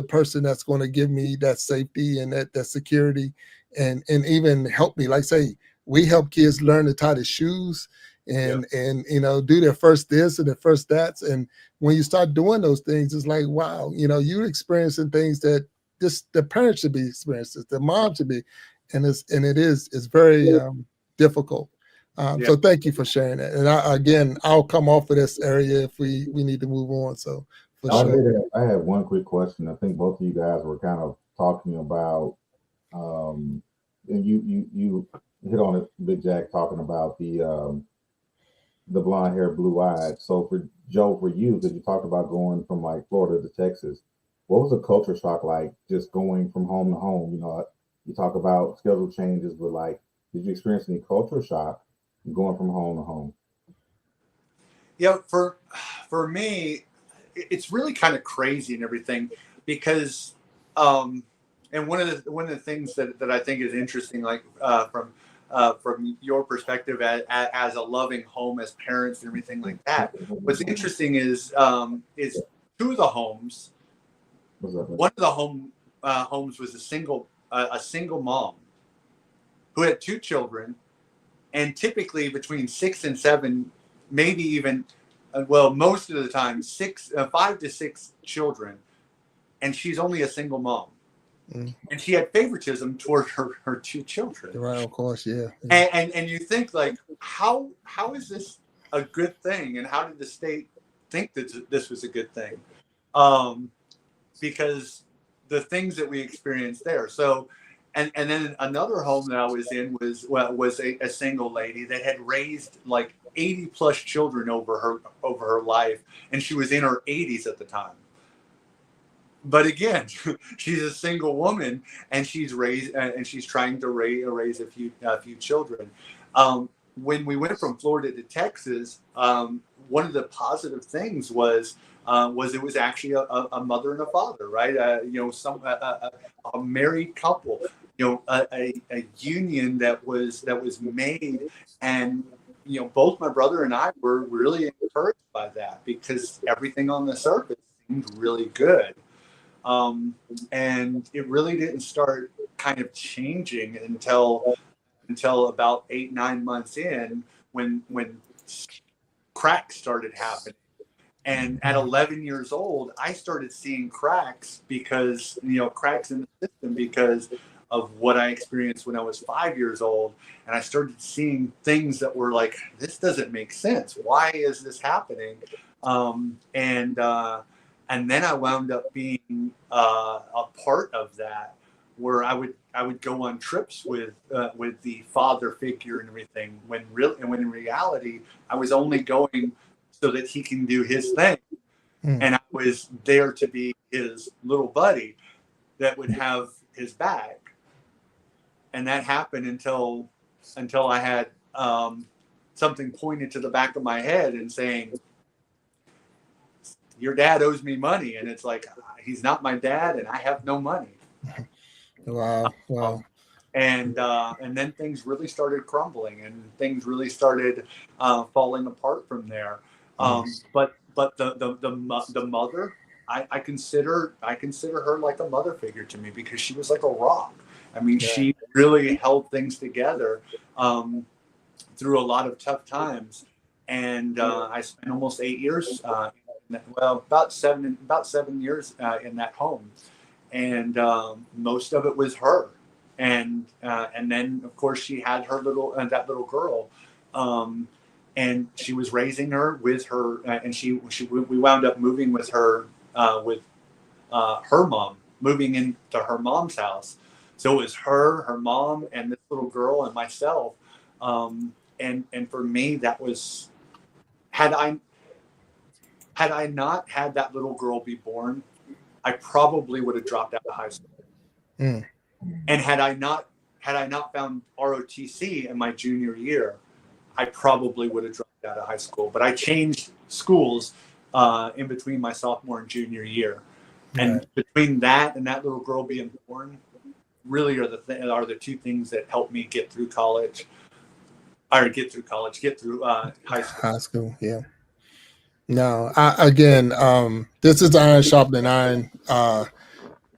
A: person that's going to give me that safety and that security and even help me. Like say, we help kids learn to tie their shoes and do their first this and their first that's. And when you start doing those things, it's like, wow, you're experiencing things that just the parents should be experiencing, the mom should be, and it's very difficult. So thank you for sharing that. And I'll come off of this area if we need to move on. So for sure.
C: I have one quick question. I think both of you guys were kind of talking about, and you hit on it, Big Jack, talking about the the blonde hair, blue eyed. So for Joe, for you, because you talked about going from like Florida to Texas, what was the culture shock like just going from home to home? You know, you talk about schedule changes, but like, did you experience any culture shock going from home to home?
B: Yeah, for me, it's really kind of crazy and everything because, and one of the things that I think is interesting, like from your perspective as a loving home, as parents and everything like that. What's interesting is two of the homes.
C: What's up, man?
B: One of the homes was a single mom who had two children, and typically between 6 and 7, maybe even, well, most of the time, 5 to 6 children, and she's only a single mom.
A: Mm.
B: And she had favoritism toward her two children.
A: Right, of course, yeah.
B: And you think, like, how is this a good thing? And how did the state think that this was a good thing? Because the things that we experienced there. So, and then another home that I was in was a single lady that had raised like 80 plus children over her life, and she was in her 80s at the time. But again, she's a single woman, and she's trying to raise a few children. When we went from Florida to Texas, one of the positive things was it was actually a mother and a father, right? A married couple, a union that was made, and both my brother and I were really encouraged by that because everything on the surface seemed really good. And it really didn't start kind of changing until about 8-9 months in, when cracks started happening. And at 11 years old, I started seeing cracks cracks in the system because of what I experienced when I was 5 years old. And I started seeing things that were like, this doesn't make sense. Why is this happening? And then I wound up being a part of that, where I would go on trips with the father figure and everything. When in reality, I was only going so that he can do his thing, and I was there to be his little buddy that would have his back. And that happened until I had something pointed to the back of my head and saying, your dad owes me money. And it's like, he's not my dad and I have no money.
A: Wow.
B: And then things really started crumbling, and things really started falling apart from there. But the mother, I consider her like a mother figure to me, because she was like a rock. I mean, she really held things together through a lot of tough times. And I spent almost 8 years, about 7 years in that home, and most of it was her. And then of course she had her that little girl, and she was raising her with her, and we wound up moving with her, with her mom, moving into her mom's house. So it was her mom, and this little girl, and myself. And for me, that was, had I not had that little girl be born, I probably would have dropped out of high school. And had I not found ROTC in my junior year, I probably would have dropped out of high school. But I changed schools in between my sophomore and junior year, and between that and that little girl being born, really are the two things that helped me get through college, get through high school.
A: High school, yeah. No, this is Iron Sharpening Iron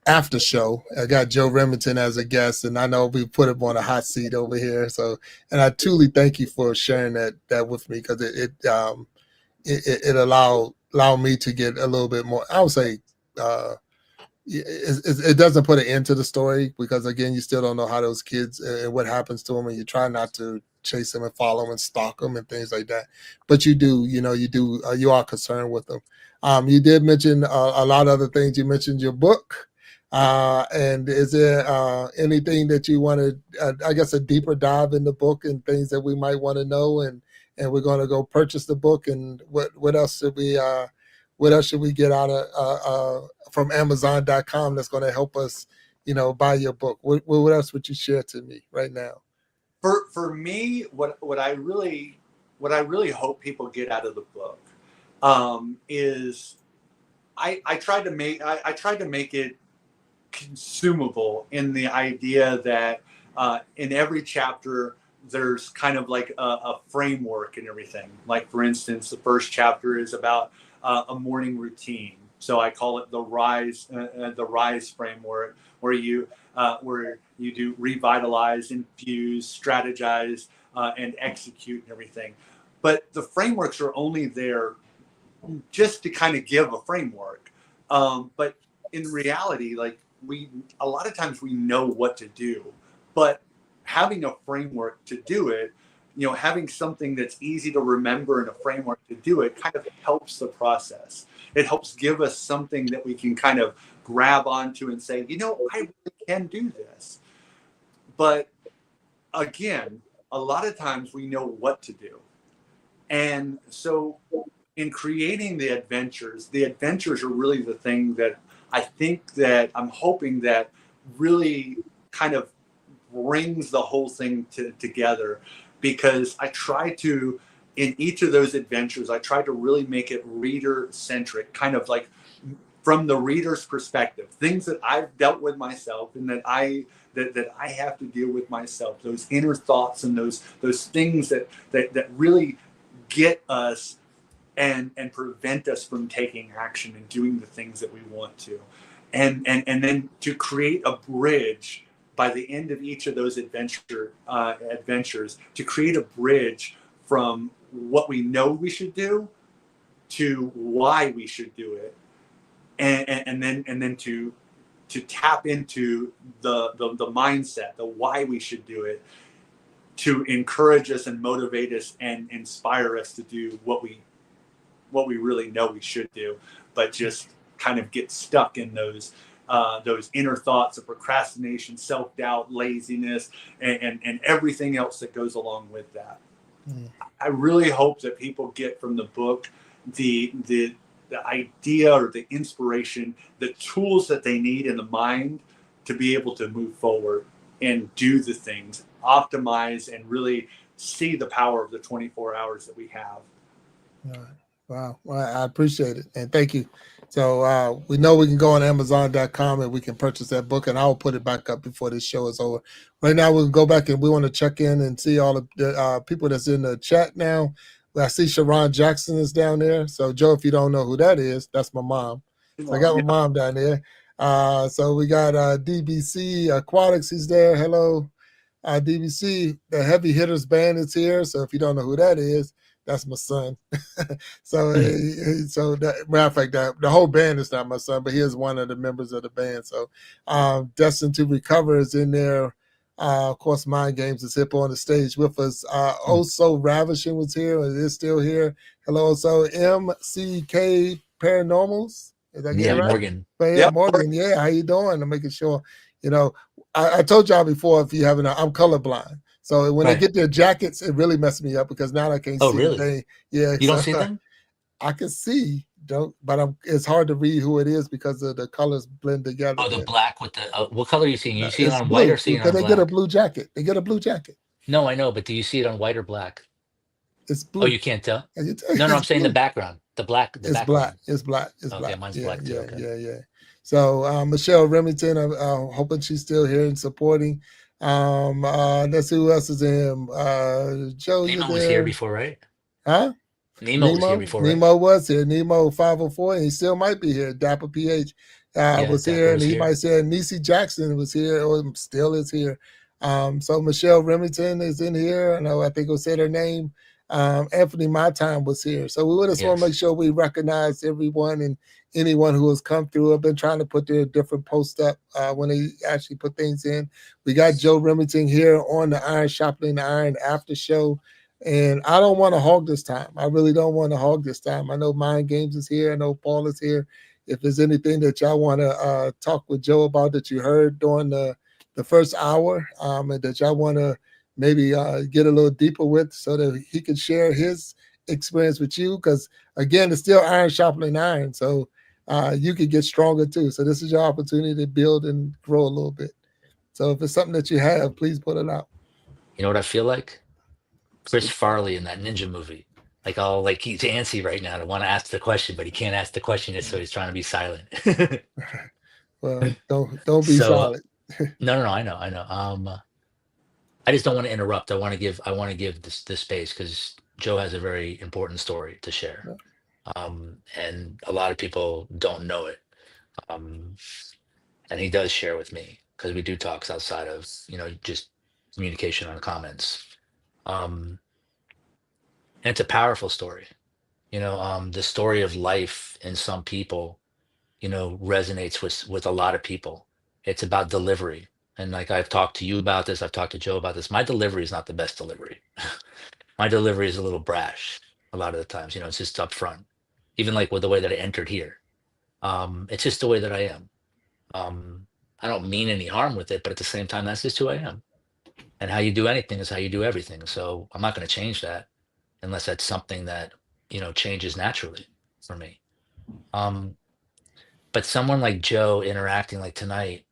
A: after show. I got Joe Remington as a guest, and I know we put him on a hot seat over here. So, and I truly thank you for sharing that with me, because it allowed me to get a little bit more. I would say it doesn't put an end to the story, because again, you still don't know how those kids and what happens to them, and you try not to chase them and follow them and stalk them and things like that. But you are concerned with them. You did mention a lot of other things. You mentioned your book. And is there anything that you wanted, I guess, a deeper dive in the book and things that we might want to know, and and we're going to go purchase the book. And what else should we get out of from Amazon.com that's going to help us, buy your book? What else would you share to me right now?
B: For me, what I really hope people get out of the book is I tried to make it consumable in the idea that in every chapter there's kind of like a framework and everything. Like, for instance, the first chapter is about a morning routine. So I call it the rise framework, where you do revitalize, infuse, strategize, and execute and everything. But the frameworks are only there just to kind of give a framework. But in reality, like, a lot of times we know what to do, but having a framework to do it, having something that's easy to remember and a framework to do it kind of helps the process. It helps give us something that we can kind of grab onto and say, I really can do this. But again, a lot of times we know what to do. And so in creating the adventures are really the thing that I think that I'm hoping that really kind of brings the whole thing together, because I try to, in each of those adventures, I try to really make it reader centric, kind of like from the reader's perspective, things that I've dealt with myself and that I have to deal with myself, those inner thoughts and those things that really get us and prevent us from taking action and doing the things that we want to. And then to create a bridge by the end of each of those adventures, to create a bridge from what we know we should do to why we should do it, and then to tap into the mindset, the why we should do it, to encourage us and motivate us and inspire us to do what we really know we should do, but just kind of get stuck in those inner thoughts of procrastination, self-doubt, laziness, and everything else that goes along with that. I really hope that people get from the book the idea or the inspiration, the tools that they need in the mind to be able to move forward and do the things, optimize, and really see the power of the 24 hours that we have.
A: All right. Wow. Well, I appreciate it. And thank you. So we know we can go on Amazon.com and we can purchase that book, and I'll put it back up before this show is over. Right now, we can go back and we want to check in and see all of the people that's in the chat now. I see Sharon Jackson is down there. So, Joe, if you don't know who that is, that's my mom. So I got my mom down there. So we got DBC Aquatics. He's there. Hello. DBC, the Heavy Hitters Band is here. So if you don't know who that is, that's my son. So matter of fact, the whole band is not my son, but he is one of the members of the band. So Destined to Recover is in there. Of course, Mind Games is hip on the stage with us. Also Ravishing was here and is still here. Hello, so MCK Paranormals. Is that
D: Yeah,
A: right?
D: Morgan.
A: But yeah, yep. Morgan, yeah, how you doing? I'm making sure, I told y'all before, if you haven't, I'm colorblind. So when they get their jackets, it really messes me up because now I can't see
D: really?
A: the thing. Yeah,
D: you don't see them?
A: I can see, but it's hard to read who it is because of the colors blend together.
D: Oh, the black with the what color are you seeing? You see it on
A: blue,
D: white or seeing it on black?
A: They get a blue jacket. They get a blue jacket.
D: No, I know, but do you see it on white or black?
A: It's blue.
D: Oh, you can't tell? No, I'm saying the background. The black.
A: It's black. It's black. It's black.
D: Okay, mine's black too. Okay.
A: Yeah. So Michelle Remington, I'm hoping she's still here and supporting. Let's see who else is in. Joe,
D: Nemo was here before, right?
A: Huh?
D: Nemo was here before, right?
A: Nemo was here. Nemo 504, and he still might be here. Dapper PH was here, and he might say Niecy Jackson was here or still is here. So Michelle Remington is in here. I think we'll say her name. Anthony My Time was here. So we just want to make sure we recognize everyone and anyone who has come through. I've been trying to put their different posts up when they actually put things in. We got Joe Remington here on the Iron Sharpening the Iron after show. And I don't want to hog this time. I really don't want to hog this time. I know Mind Games is here. I know Paul is here. If there's anything that y'all want to talk with Joe about that you heard during the first hour and that y'all want to maybe get a little deeper with, so that he can share his experience with you. Because again, it's still iron sharpening iron, so you could get stronger too. So this is your opportunity to build and grow a little bit. So if it's something that you have, please put it out.
D: You know what I feel like? Chris Farley in that ninja movie. Like, all like, he's antsy right now to want to ask the question, but he can't ask the question yet, so he's trying to be silent.
A: Well, don't be
D: So
A: silent.
D: no, I know. I just don't want to interrupt. I want to give this space, because Joe has a very important story to share. And a lot of people don't know it. Um, and he does share with me, because we do talks outside of, just communication on comments. Um, and it's a powerful story. The story of life in some people, resonates with a lot of people. It's about delivery. And like, I've talked to you about this, I've talked to Joe about this. My delivery is not the best delivery. My delivery is a little brash a lot of the times. It's just upfront. Even like with the way that I entered here. It's just the way that I am. I don't mean any harm with it, but at the same time, that's just who I am. And how you do anything is how you do everything. So I'm not going to change that, unless that's something that, changes naturally for me. But someone like Joe interacting like tonight,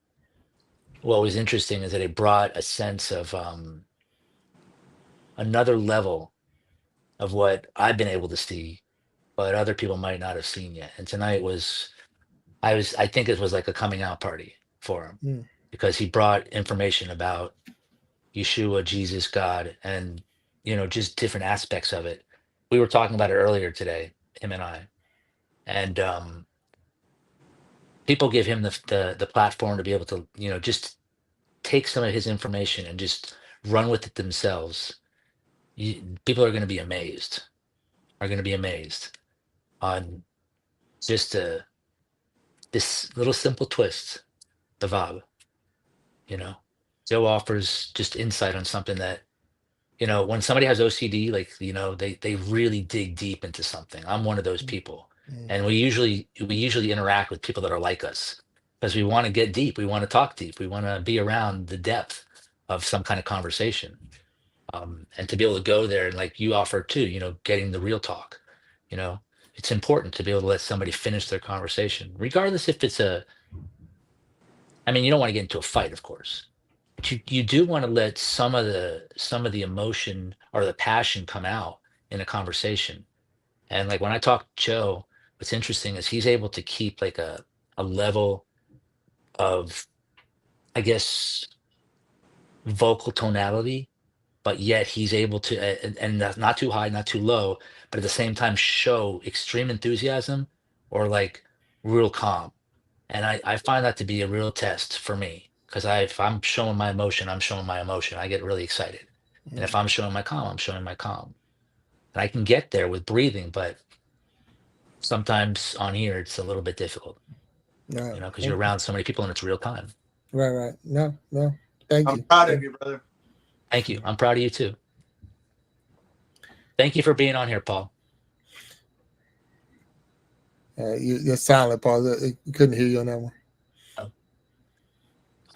D: what was interesting is that it brought a sense of another level of what I've been able to see, but other people might not have seen yet. And tonight I think it was like a coming out party for him,
A: Mm.
D: because he brought information about Yeshua, Jesus, God, and just different aspects of it. We were talking about it earlier today, him and I, and people give him the platform to be able to just take some of his information and just run with it themselves. People are going to be amazed. Are going to be amazed on just this little simple twist, the Vav. You know, Joe offers just insight on something that, when somebody has OCD, like, they really dig deep into something. I'm one of those people.
A: Mm.
D: And we usually interact with people that are like us, because we want to get deep. We want to talk deep. We want to be around the depth of some kind of conversation. And to be able to go there, and like you offer too, getting the real talk, you know, it's important to be able to let somebody finish their conversation, regardless if it's I mean, you don't want to get into a fight, of course, but you do want to let some of the emotion or the passion come out in a conversation. And like when I talk to Joe, what's interesting is he's able to keep like a level of, I guess, vocal tonality, but yet he's able to, and not too high, not too low, but at the same time show extreme enthusiasm, or like real calm. And I find that to be a real test for me, because if I'm showing my emotion, I'm showing my emotion. I get really excited. And if
A: Mm.
D: I'm showing my calm, I'm showing my calm. And I can get there with breathing, but sometimes on here it's a little bit difficult,
A: No,
D: because you're
A: thank you.
D: around so many people and it's real time.
A: Right. No. Thank
B: I'm
A: you.
B: proud of you, brother.
D: Thank you. I'm proud of you too. Thank you for being on here, Paul.
A: You're silent, Paul. You couldn't hear you on that one.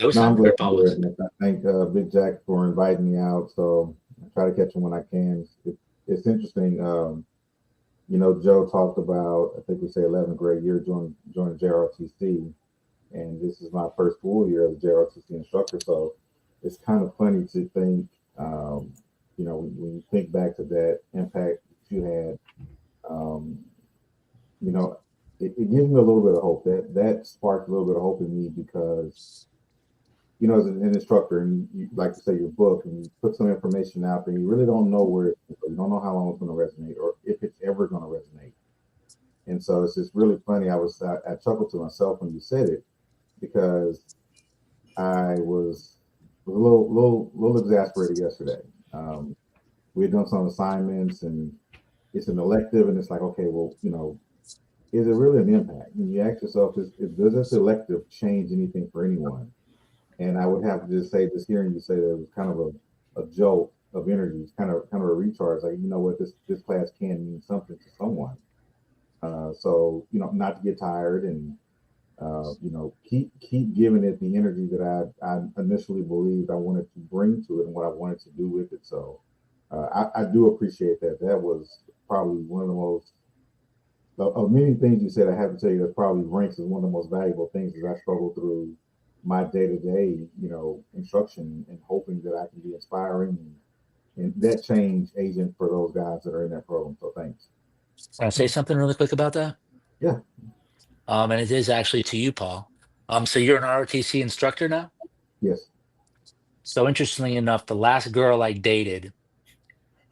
D: I was
C: No, I'm
D: silent,
C: glad
D: or
C: to
D: Paul
C: hear
D: was.
C: it. I thank Big Jack for inviting me out. So I try to catch him when I can. It's interesting. Joe talked about, I think we say 11th grade year joining JROTC, and this is my first full year as a JROTC instructor. So it's kind of funny to think, when you think back to that impact that you had, um, you know, it gives me a little bit of hope. That sparked a little bit of hope in me, because as an instructor, and you like to say your book, and you put some information out there, you really don't know where you don't know how long it's going to resonate, or if it's ever going to resonate. And so it's just really funny. I chuckled to myself when you said it, because I was a little exasperated yesterday. We had done some assignments, and it's an elective, and it's like, okay, well, is it really an impact? And you ask yourself, does this elective change anything for anyone? And I would have to just say, just hearing you say that, it was kind of a jolt of energy. It's kind of a recharge. Like, you know what, this class can mean something to someone. So not to get tired, and Keep giving it the energy that I initially believed I wanted to bring to it and what I wanted to do with it. So I do appreciate that. That was probably one of the most of many things you said. I have to tell you that probably ranks as one of the most valuable things as I struggle through my day to day, instruction and hoping that I can be inspiring and that change agent for those guys that are in that program. So thanks.
D: Can I say something really quick about that?
C: Yeah.
D: And it is actually to you, Paul. So you're an ROTC instructor now?
C: Yes.
D: So interestingly enough, the last girl I dated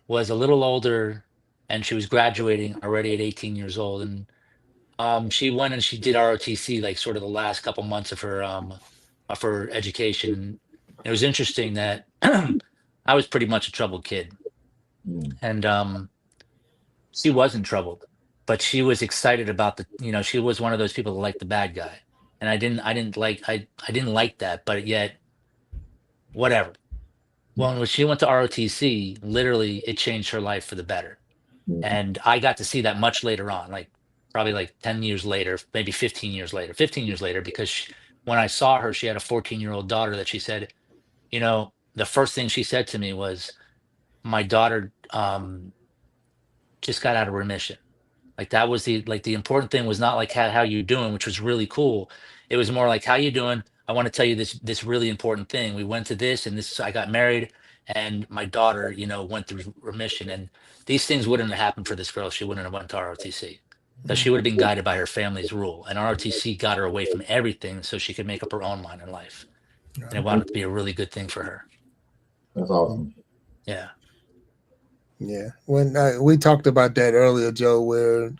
D: was a little older and she was graduating already at 18 years old. And she went and she did ROTC like sort of the last couple months of her education. And it was interesting that I was pretty much a troubled kid.
C: Mm.
D: And she wasn't troubled, but she was excited about she was one of those people that liked the bad guy. And I didn't like that, but yet whatever. Well, when she went to ROTC, literally it changed her life for the better.
C: Mm.
D: And I got to see that much later on, like probably like 10 years later, maybe 15 years later, because when I saw her, she had a 14-year-old daughter that she said, the first thing she said to me was, my daughter just got out of remission. Like that was the important thing was not like how you doing, which was really cool. It was more like, how you doing? I want to tell you this really important thing. We went to this and this. I got married, and my daughter, went through remission. And these things wouldn't have happened for this girl. She wouldn't have went to ROTC because she would have been guided by her family's rule. And ROTC got her away from everything so she could make up her own mind in life. And it wound up to be a really good thing for her.
C: That's awesome.
D: Yeah.
A: Yeah, when we talked about that earlier, Joe, where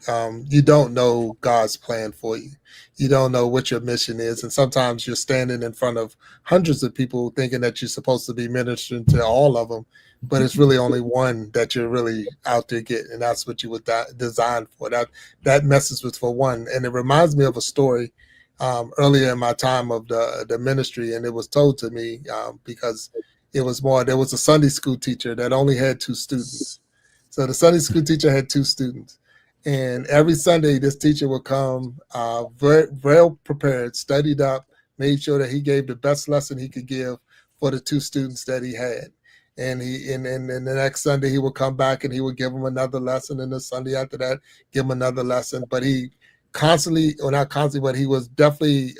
A: you don't know God's plan for you. You don't know what your mission is. And sometimes you're standing in front of hundreds of people thinking that you're supposed to be ministering to all of them, but it's really only one that you're really out there getting. And that's what you were designed for. That message was for one. And it reminds me of a story earlier in my time of the ministry. And it was told to me because there was a Sunday school teacher that only had 2 students. So the Sunday school teacher had 2 students. And every Sunday, this teacher would come very, very prepared, studied up, made sure that he gave the best lesson he could give for the 2 students that he had. And the next Sunday, he would come back and he would give them another lesson. And the Sunday after that, give them another lesson. But he not constantly, but he was definitely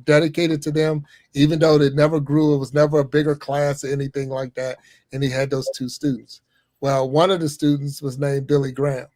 A: dedicated to them, even though they never grew. It was never a bigger class or anything like that. And he had those 2 students. Well, one of the students was named Billy Graham.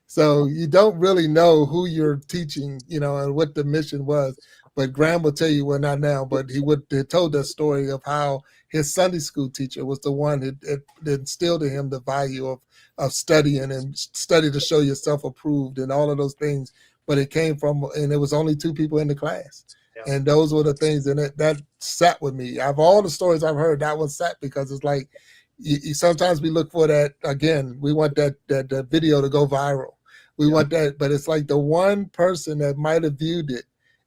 A: So you don't really know who you're teaching, and what the mission was. But Graham will tell you, well, not now, but he told that story of how his Sunday school teacher was the one that instilled in him the value of studying and study to show yourself approved and all of those things. But it came from, and there was only 2 people in the class. Yeah. And those were the things, and that sat with me. Of all the stories I've heard, that one sat because it's like, sometimes we look for that, again, we want that video to go viral. We want that, but it's like the one person that might have viewed it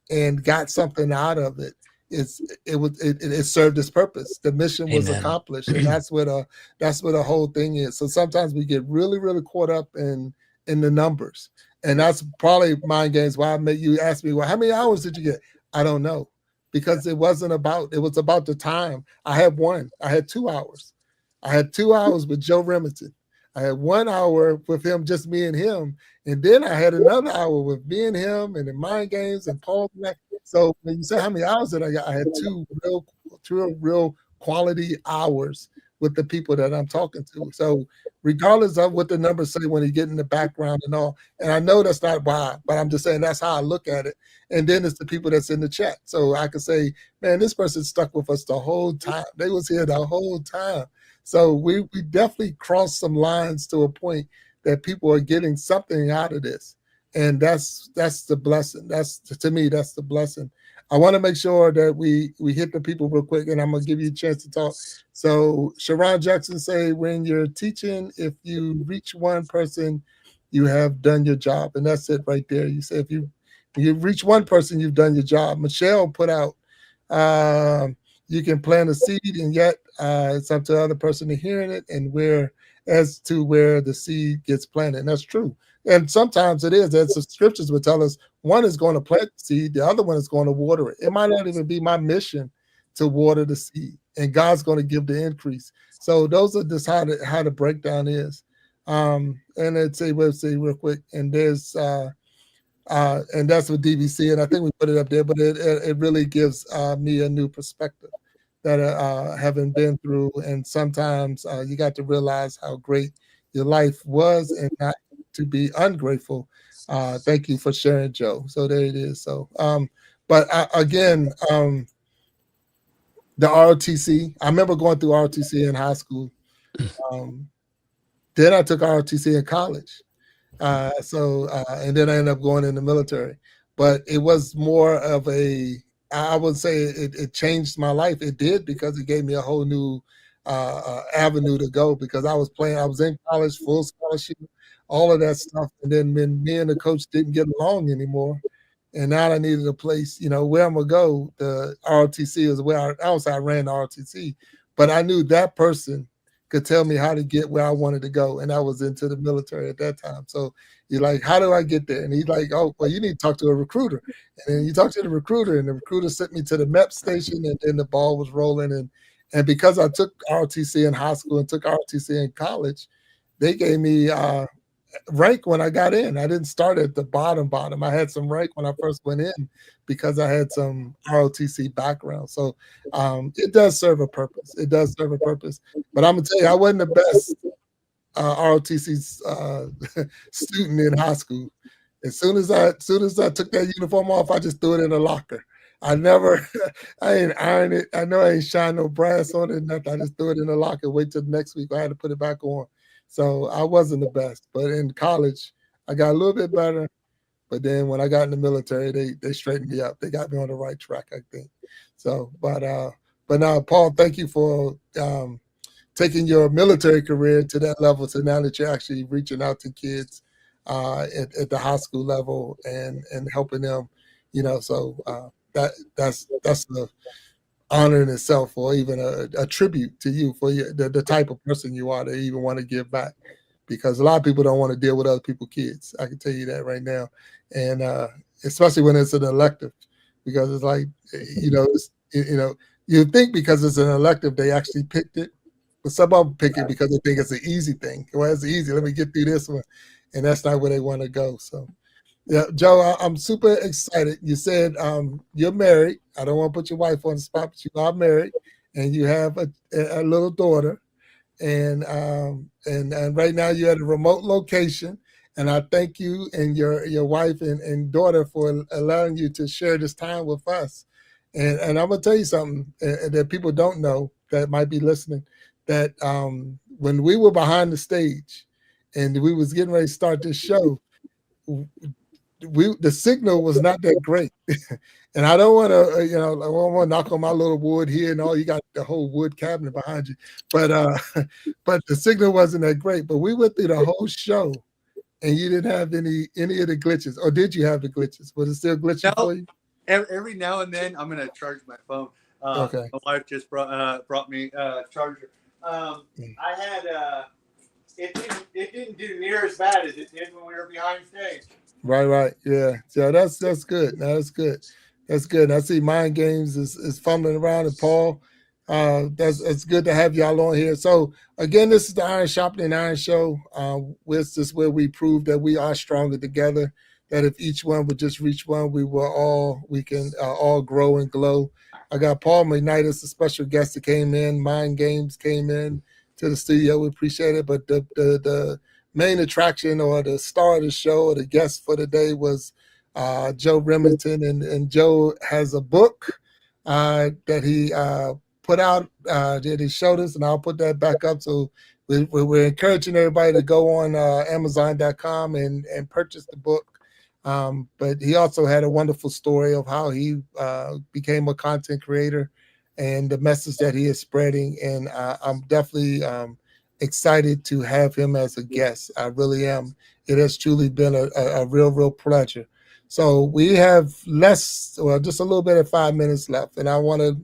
A: and got something out of it. It served its purpose. The mission was accomplished, and that's what the whole thing is. So sometimes we get really, really caught up in the numbers. And that's probably mind games. Why you ask me, well, how many hours did you get? I don't know, because it was about the time. I had 2 hours. I had 2 hours with Joe Remington. I had 1 hour with him, just me and him. And then I had another hour with me and him and the mind games and Paul. So when you say how many hours did I got, I had 2 real quality hours with the people that I'm talking to. So regardless of what the numbers say when you get in the background and all, and I know that's not why, but I'm just saying that's how I look at it. And then it's the people that's in the chat. So I could say, man, this person stuck with us the whole time. They was here the whole time. So we definitely crossed some lines to a point that people are getting something out of this. And that's the blessing. To me, that's the blessing. I want to make sure that we hit the people real quick, and I'm going to give you a chance to talk. So Sharon Jackson say, when you're teaching, if you reach one person, you have done your job. And that's it right there. You say if you reach one person, you've done your job. Michelle put out, you can plant a seed, and yet it's up to the other person to hearing it and where as to where the seed gets planted. And that's true. And sometimes it is, as the scriptures would tell us, one is going to plant the seed, the other one is going to water it. It might not even be my mission to water the seed, and God's going to give the increase. So those are just how the breakdown is. And we'll say real quick, and there's and that's with DVC, and I think we put it up there, but it really gives me a new perspective that having been through, and sometimes you got to realize how great your life was, and not to be ungrateful. Thank you for sharing, Joe. So there it is. So, but again, the ROTC. I remember going through ROTC in high school. Then I took ROTC in college. And then I ended up going in the military. But it was more of I would say it changed my life. It did, because it gave me a whole new avenue to go, because I was in college, full scholarship, all of that stuff. And then when me and the coach didn't get along anymore, and now I needed a place, where I'm going to go, the ROTC is where I don't say I ran the ROTC, but I knew that person could tell me how to get where I wanted to go. And I was into the military at that time. So you're like, how do I get there? And he's like, oh, well, you need to talk to a recruiter. And then you talk to the recruiter, and the recruiter sent me to the MEP station, and then the ball was rolling. And because I took ROTC in high school and took ROTC in college, they gave me rank when I got in. I didn't start at the bottom. I had some rank when I first went in, because I had some ROTC background. So it does serve a purpose. It does serve a purpose. But I'm gonna tell you, I wasn't the best ROTC student in high school. As soon as I took that uniform off, I just threw it in a locker. I ain't iron it. I know I ain't shine no brass on it, nothing. I just threw it in the locker, wait till the next week. I had to put it back on. So I wasn't the best. But in college, I got a little bit better. But then when I got in the military, they straightened me up. They got me on the right track, I think. So, but now, Paul, thank you for taking your military career to that level. So now that you're actually reaching out to kids at the high school level and helping them, so that's the honor in itself, or even a tribute to you for the type of person you are to even want to give back, because a lot of people don't want to deal with other people's kids. I can tell you that right now. And especially when it's an elective, because it's like, you think because it's an elective, they actually picked it, but some of them pick it because they think it's an easy thing. Well, it's easy. Let me get through this one. And that's not where they want to go. So, yeah, Joe, I'm super excited. You said you're married. I don't want to put your wife on the spot, but you are married, and you have a little daughter, and right now you're at a remote location. And I thank you and your wife and daughter for allowing you to share this time with us. And I'm gonna tell you something that people don't know that might be listening. That when we were behind the stage, and we was getting ready to start this show, the signal was not that great. And I don't want to, I don't want to knock on my little wood here and all. You got the whole wood cabinet behind you, but but the signal wasn't that great. But we went through the whole show, and you didn't have any of the glitches, or did you have the glitches? Was it still glitching for you?
B: Every now and then, I'm gonna charge my phone.
A: Okay.
B: My wife just brought me a charger. I had it didn't do near as bad as it did when we were behind stage.
A: Right. Yeah. So that's good. No, that's good. That's good. I see Mind Games is fumbling around, and Paul. It's good to have y'all on here. So again, this is the Iron Sharpening Iron Show. This is where we prove that we are stronger together. That if each one would just reach one, we can all grow and glow. I got Paul McKnight, a special guest that came in. Mind Games came in to the studio. We appreciate it. But the main attraction, or the star of the show, or the guest for the day, was Joe Remington. And Joe has a book that he put out, that he showed us, and I'll put that back up. So we're encouraging everybody to go on Amazon.com and purchase the book. But he also had a wonderful story of how he became a content creator and the message that he is spreading. And I'm definitely excited to have him as a guest. I really am. It has truly been a real pleasure. So we have just a little bit of 5 minutes left, and I want to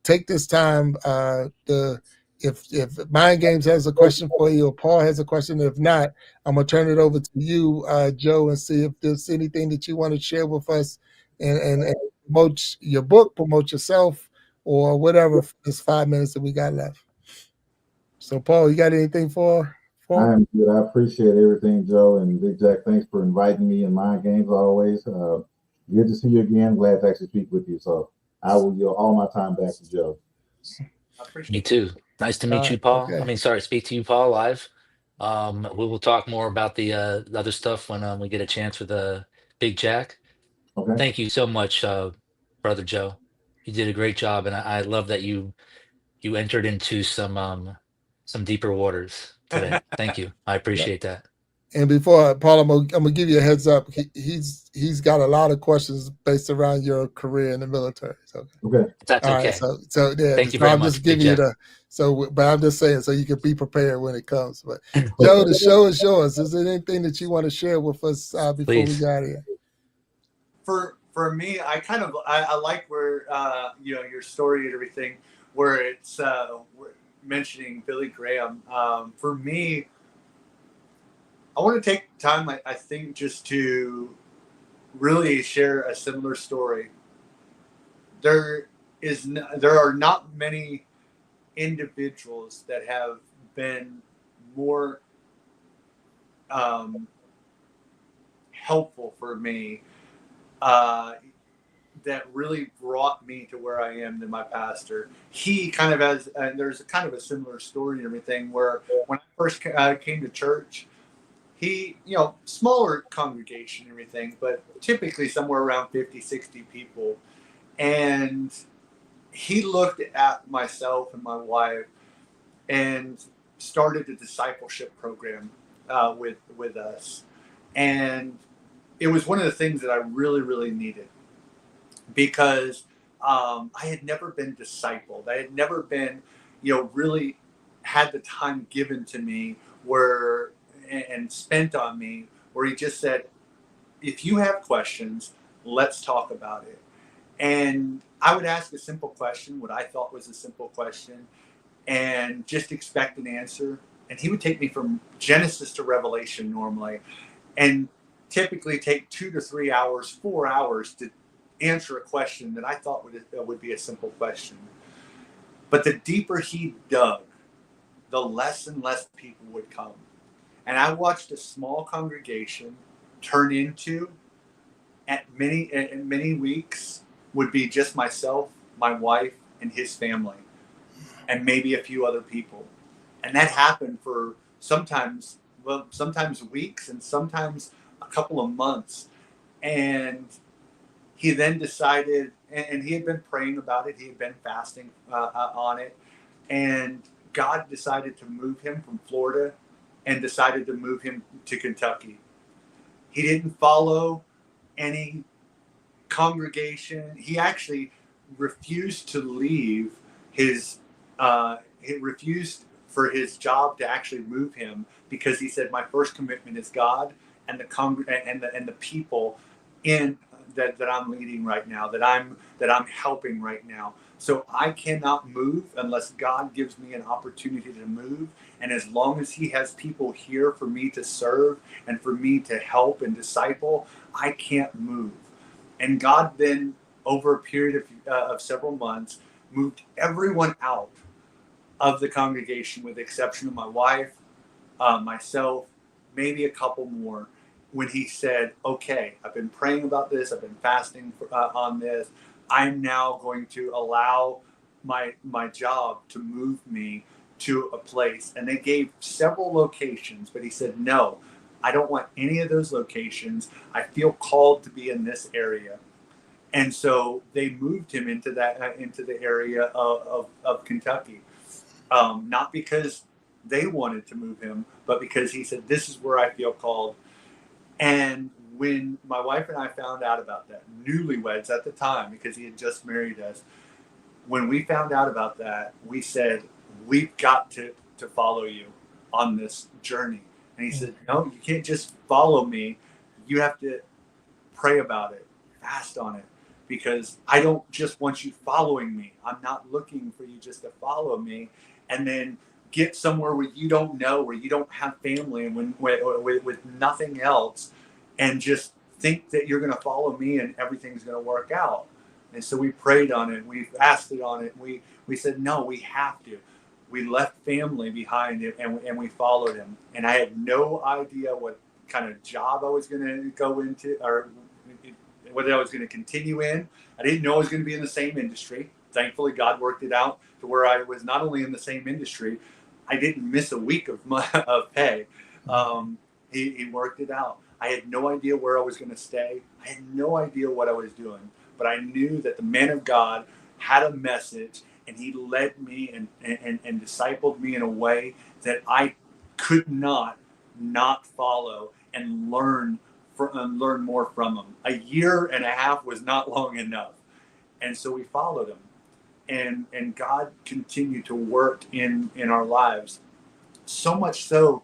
A: take this time to if Mind Games has a question for you or Paul has a question, if not, I'm gonna turn it over to you, Joe, and see if there's anything that you want to share with us and promote your book, promote yourself, or whatever for this 5 minutes that we got left. So, Paul, you got anything for?
C: I am good. I appreciate everything, Joe, and Big Jack. Thanks for inviting me in Mind Games always. Good to see you again. Glad to actually speak with you. So I will yield all my time back to Joe.
B: I appreciate
D: Me
B: it.
D: too. Nice to meet you, Paul.
A: Okay.
D: I mean, sorry, speak to you, Paul, live. We will talk more about the other stuff when we get a chance with Big Jack.
C: Okay.
D: Thank you so much, Brother Joe. You did a great job, and I love that you entered into some deeper waters today. Thank you. I appreciate that.
A: And before Paul, I'm gonna give you a heads up. He's got a lot of questions based around your career in the military. So
C: Okay.
D: That's
A: all right,
D: okay.
A: so yeah,
D: Thank you
A: so
D: very
A: I'm just
D: much, Big
A: giving you
D: Jack.
A: the but I'm just saying so you can be prepared when it comes. But Joe, the show is yours. Is there anything that you want to share with us before we
D: Please.
A: get out of here?
B: For me, I like where your story and everything, where it's we're mentioning Billy Graham. For me, I want to take time, I think, just to really share a similar story. There there are not many individuals that have been more helpful for me, that really brought me to where I am than my pastor. He kind of has, and there's kind of a similar story and everything, where when I first came to church, he, smaller congregation and everything, but typically somewhere around 50, 60 people. And he looked at myself and my wife and started a discipleship program with us. And it was one of the things that I really, really needed, because I had never been discipled. I had never been, really had the time given to me where and spent on me, where he just said, if you have questions, let's talk about it. And I would ask a simple question, what I thought was a simple question, and just expect an answer. And he would take me from Genesis to Revelation normally, and typically take 2 to 3 hours, 4 hours to answer a question that I thought would be a simple question. But the deeper he dug, the less and less people would come. And I watched a small congregation turn into, in many weeks, would be just myself, my wife, and his family, and maybe a few other people. And that happened for sometimes weeks and sometimes a couple of months. And he then decided, and he had been praying about it, he had been fasting on it, and God decided to move him from Florida and decided to move him to Kentucky. He didn't follow any congregation. He actually refused to leave his, he refused for his job to actually move him, because he said, my first commitment is God and the people in that I'm leading right now, that I'm helping right now. So I cannot move unless God gives me an opportunity to move. And as long as he has people here for me to serve and for me to help and disciple, I can't move. And God then, over a period of several months, moved everyone out of the congregation, with the exception of my wife, myself, maybe a couple more, when he said, okay, I've been praying about this, I've been fasting on this, I'm now going to allow my job to move me to a place. And they gave several locations, but he said, no, I don't want any of those locations. I feel called to be in this area. And so they moved him into the area of Kentucky, not because they wanted to move him, but because he said, this is where I feel called. And when my wife and I found out about that, newlyweds at the time, because he had just married us, when we found out about that, we said, we've got to follow you on this journey. And he said, no, you can't just follow me. You have to pray about it, fast on it, because I don't just want you following me. I'm not looking for you just to follow me. and then get somewhere where you don't know, where you don't have family, and with nothing else, and just think that you're going to follow me and everything's going to work out. And so we prayed on it, we fasted on it, we said, no, we have to. We left family behind and we followed him. And I had no idea what kind of job I was going to go into, or whether I was going to continue in. I didn't know I was going to be in the same industry. Thankfully, God worked it out to where I was not only in the same industry, I didn't miss a week of pay. He worked it out. I had no idea where I was going to stay. I had no idea what I was doing, but I knew that the man of God had a message, and he led me and discipled me in a way that I could not follow and learn more from him. A year and a half was not long enough, and so we followed him, and God continued to work in our lives, so much so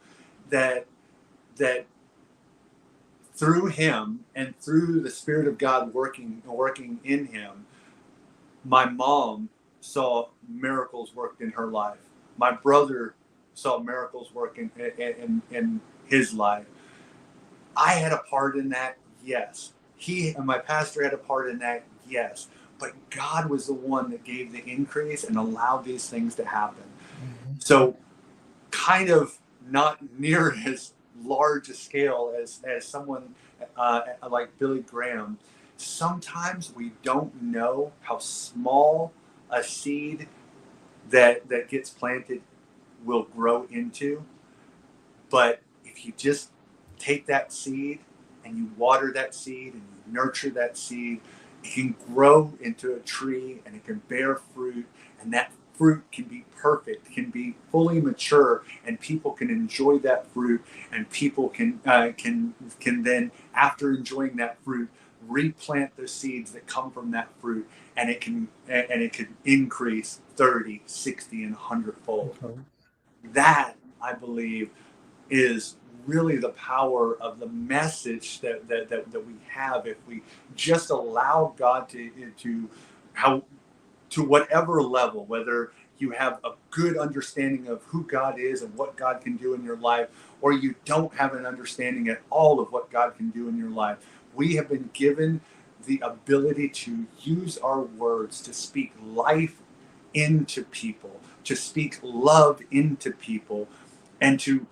B: that through him and through the Spirit of God working in him, my mom saw miracles worked in her life. My brother saw miracles working in his life. I had a part in that, yes. He and my pastor had a part in that, yes. But God was the one that gave the increase and allowed these things to happen. Mm-hmm. So kind of not near as large a scale as someone like Billy Graham. Sometimes we don't know how small a seed that gets planted will grow into. But if you just take that seed and you water that seed and you nurture that seed, it can grow into a tree and it can bear fruit, and that fruit can be perfect, can be fully mature, and people can enjoy that fruit, and people can then, after enjoying that fruit, replant the seeds that come from that fruit, and it can increase 30, 60, and 100-fold. Okay. That, I believe, is really the power of the message that we have if we just allow God to whatever level, whether you have a good understanding of who God is and what God can do in your life, or you don't have an understanding at all of what God can do in your life. We have been given the ability to use our words to speak life into people, to speak love into people, and to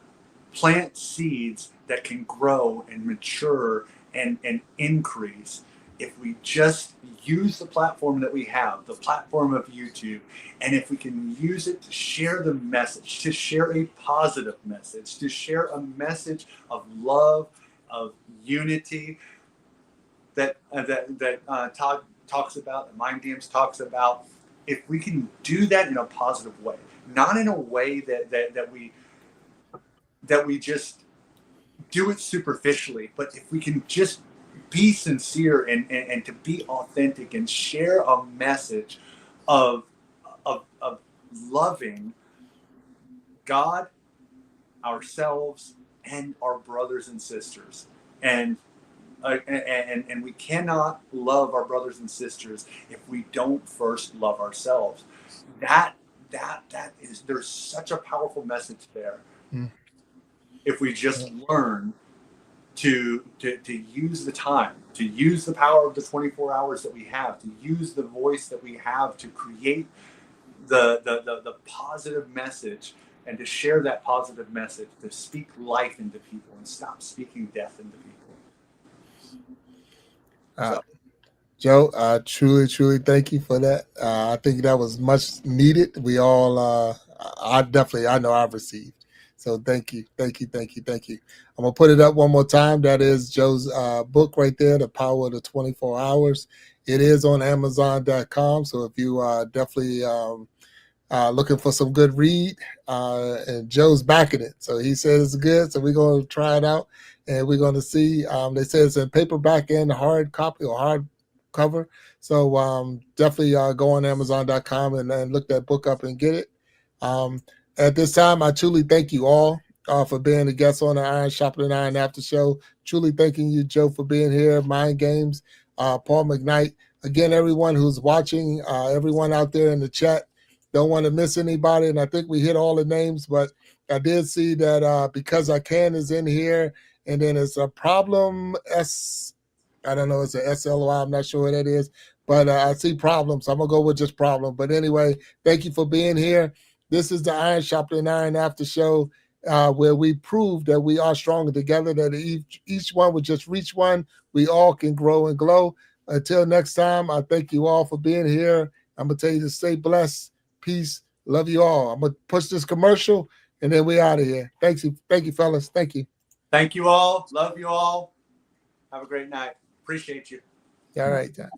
B: plant seeds that can grow and mature and increase if we just use the platform that we have, the platform of YouTube, and if we can use it to share the message, to share a positive message, to share a message of love, of unity that Todd talks about, that Mind Games talks about. If we can do that in a positive way, not in a way that we just do it superficially, but if we can just be sincere and to be authentic and share a message of loving God, ourselves, and our brothers and sisters, and we cannot love our brothers and sisters if we don't first love ourselves. That is, there's such a powerful message there. Mm. If we just learn to use the time, to use the power of the 24 hours that we have, to use the voice that we have to create the positive message, and to share that positive message, to speak life into people and stop speaking death into people.
A: Joe, truly thank you for that. I think that was much needed. We all, I know I've received. So thank you. I'm going to put it up one more time. That is Joe's book right there, The Power of the 24 Hours. It is on Amazon.com. So if you are definitely looking for some good read, and Joe's backing it. So he says it's good. So we're going to try it out, and we're going to see. They say it's in paperback and hard copy or hard cover. So definitely go on Amazon.com and look that book up and get it. At this time, I truly thank you all for being a guest on the Iron Sharpening Iron After Show. Truly thanking you, Joe, for being here. Mind Games, Paul McKnight. Again, everyone who's watching, everyone out there in the chat, Don't want to miss anybody. And I think we hit all the names, but I did see that Because I Can is in here. And then it's a Problem S. I don't know. It's a SLY. I'm not sure what that is. But I see Problem. So I'm going to go with just Problem. But anyway, thank you for being here. This is the Iron Sharpening Iron After Show, where we prove that we are stronger together, that each one would just reach one. We all can grow and glow. Until next time, I thank you all for being here. I'm going to tell you to stay blessed. Peace. Love you all. I'm going to push this commercial, and then we out of here. Thank you, fellas. Thank you.
B: Thank you all. Love you all. Have a great night. Appreciate you.
A: All right, John.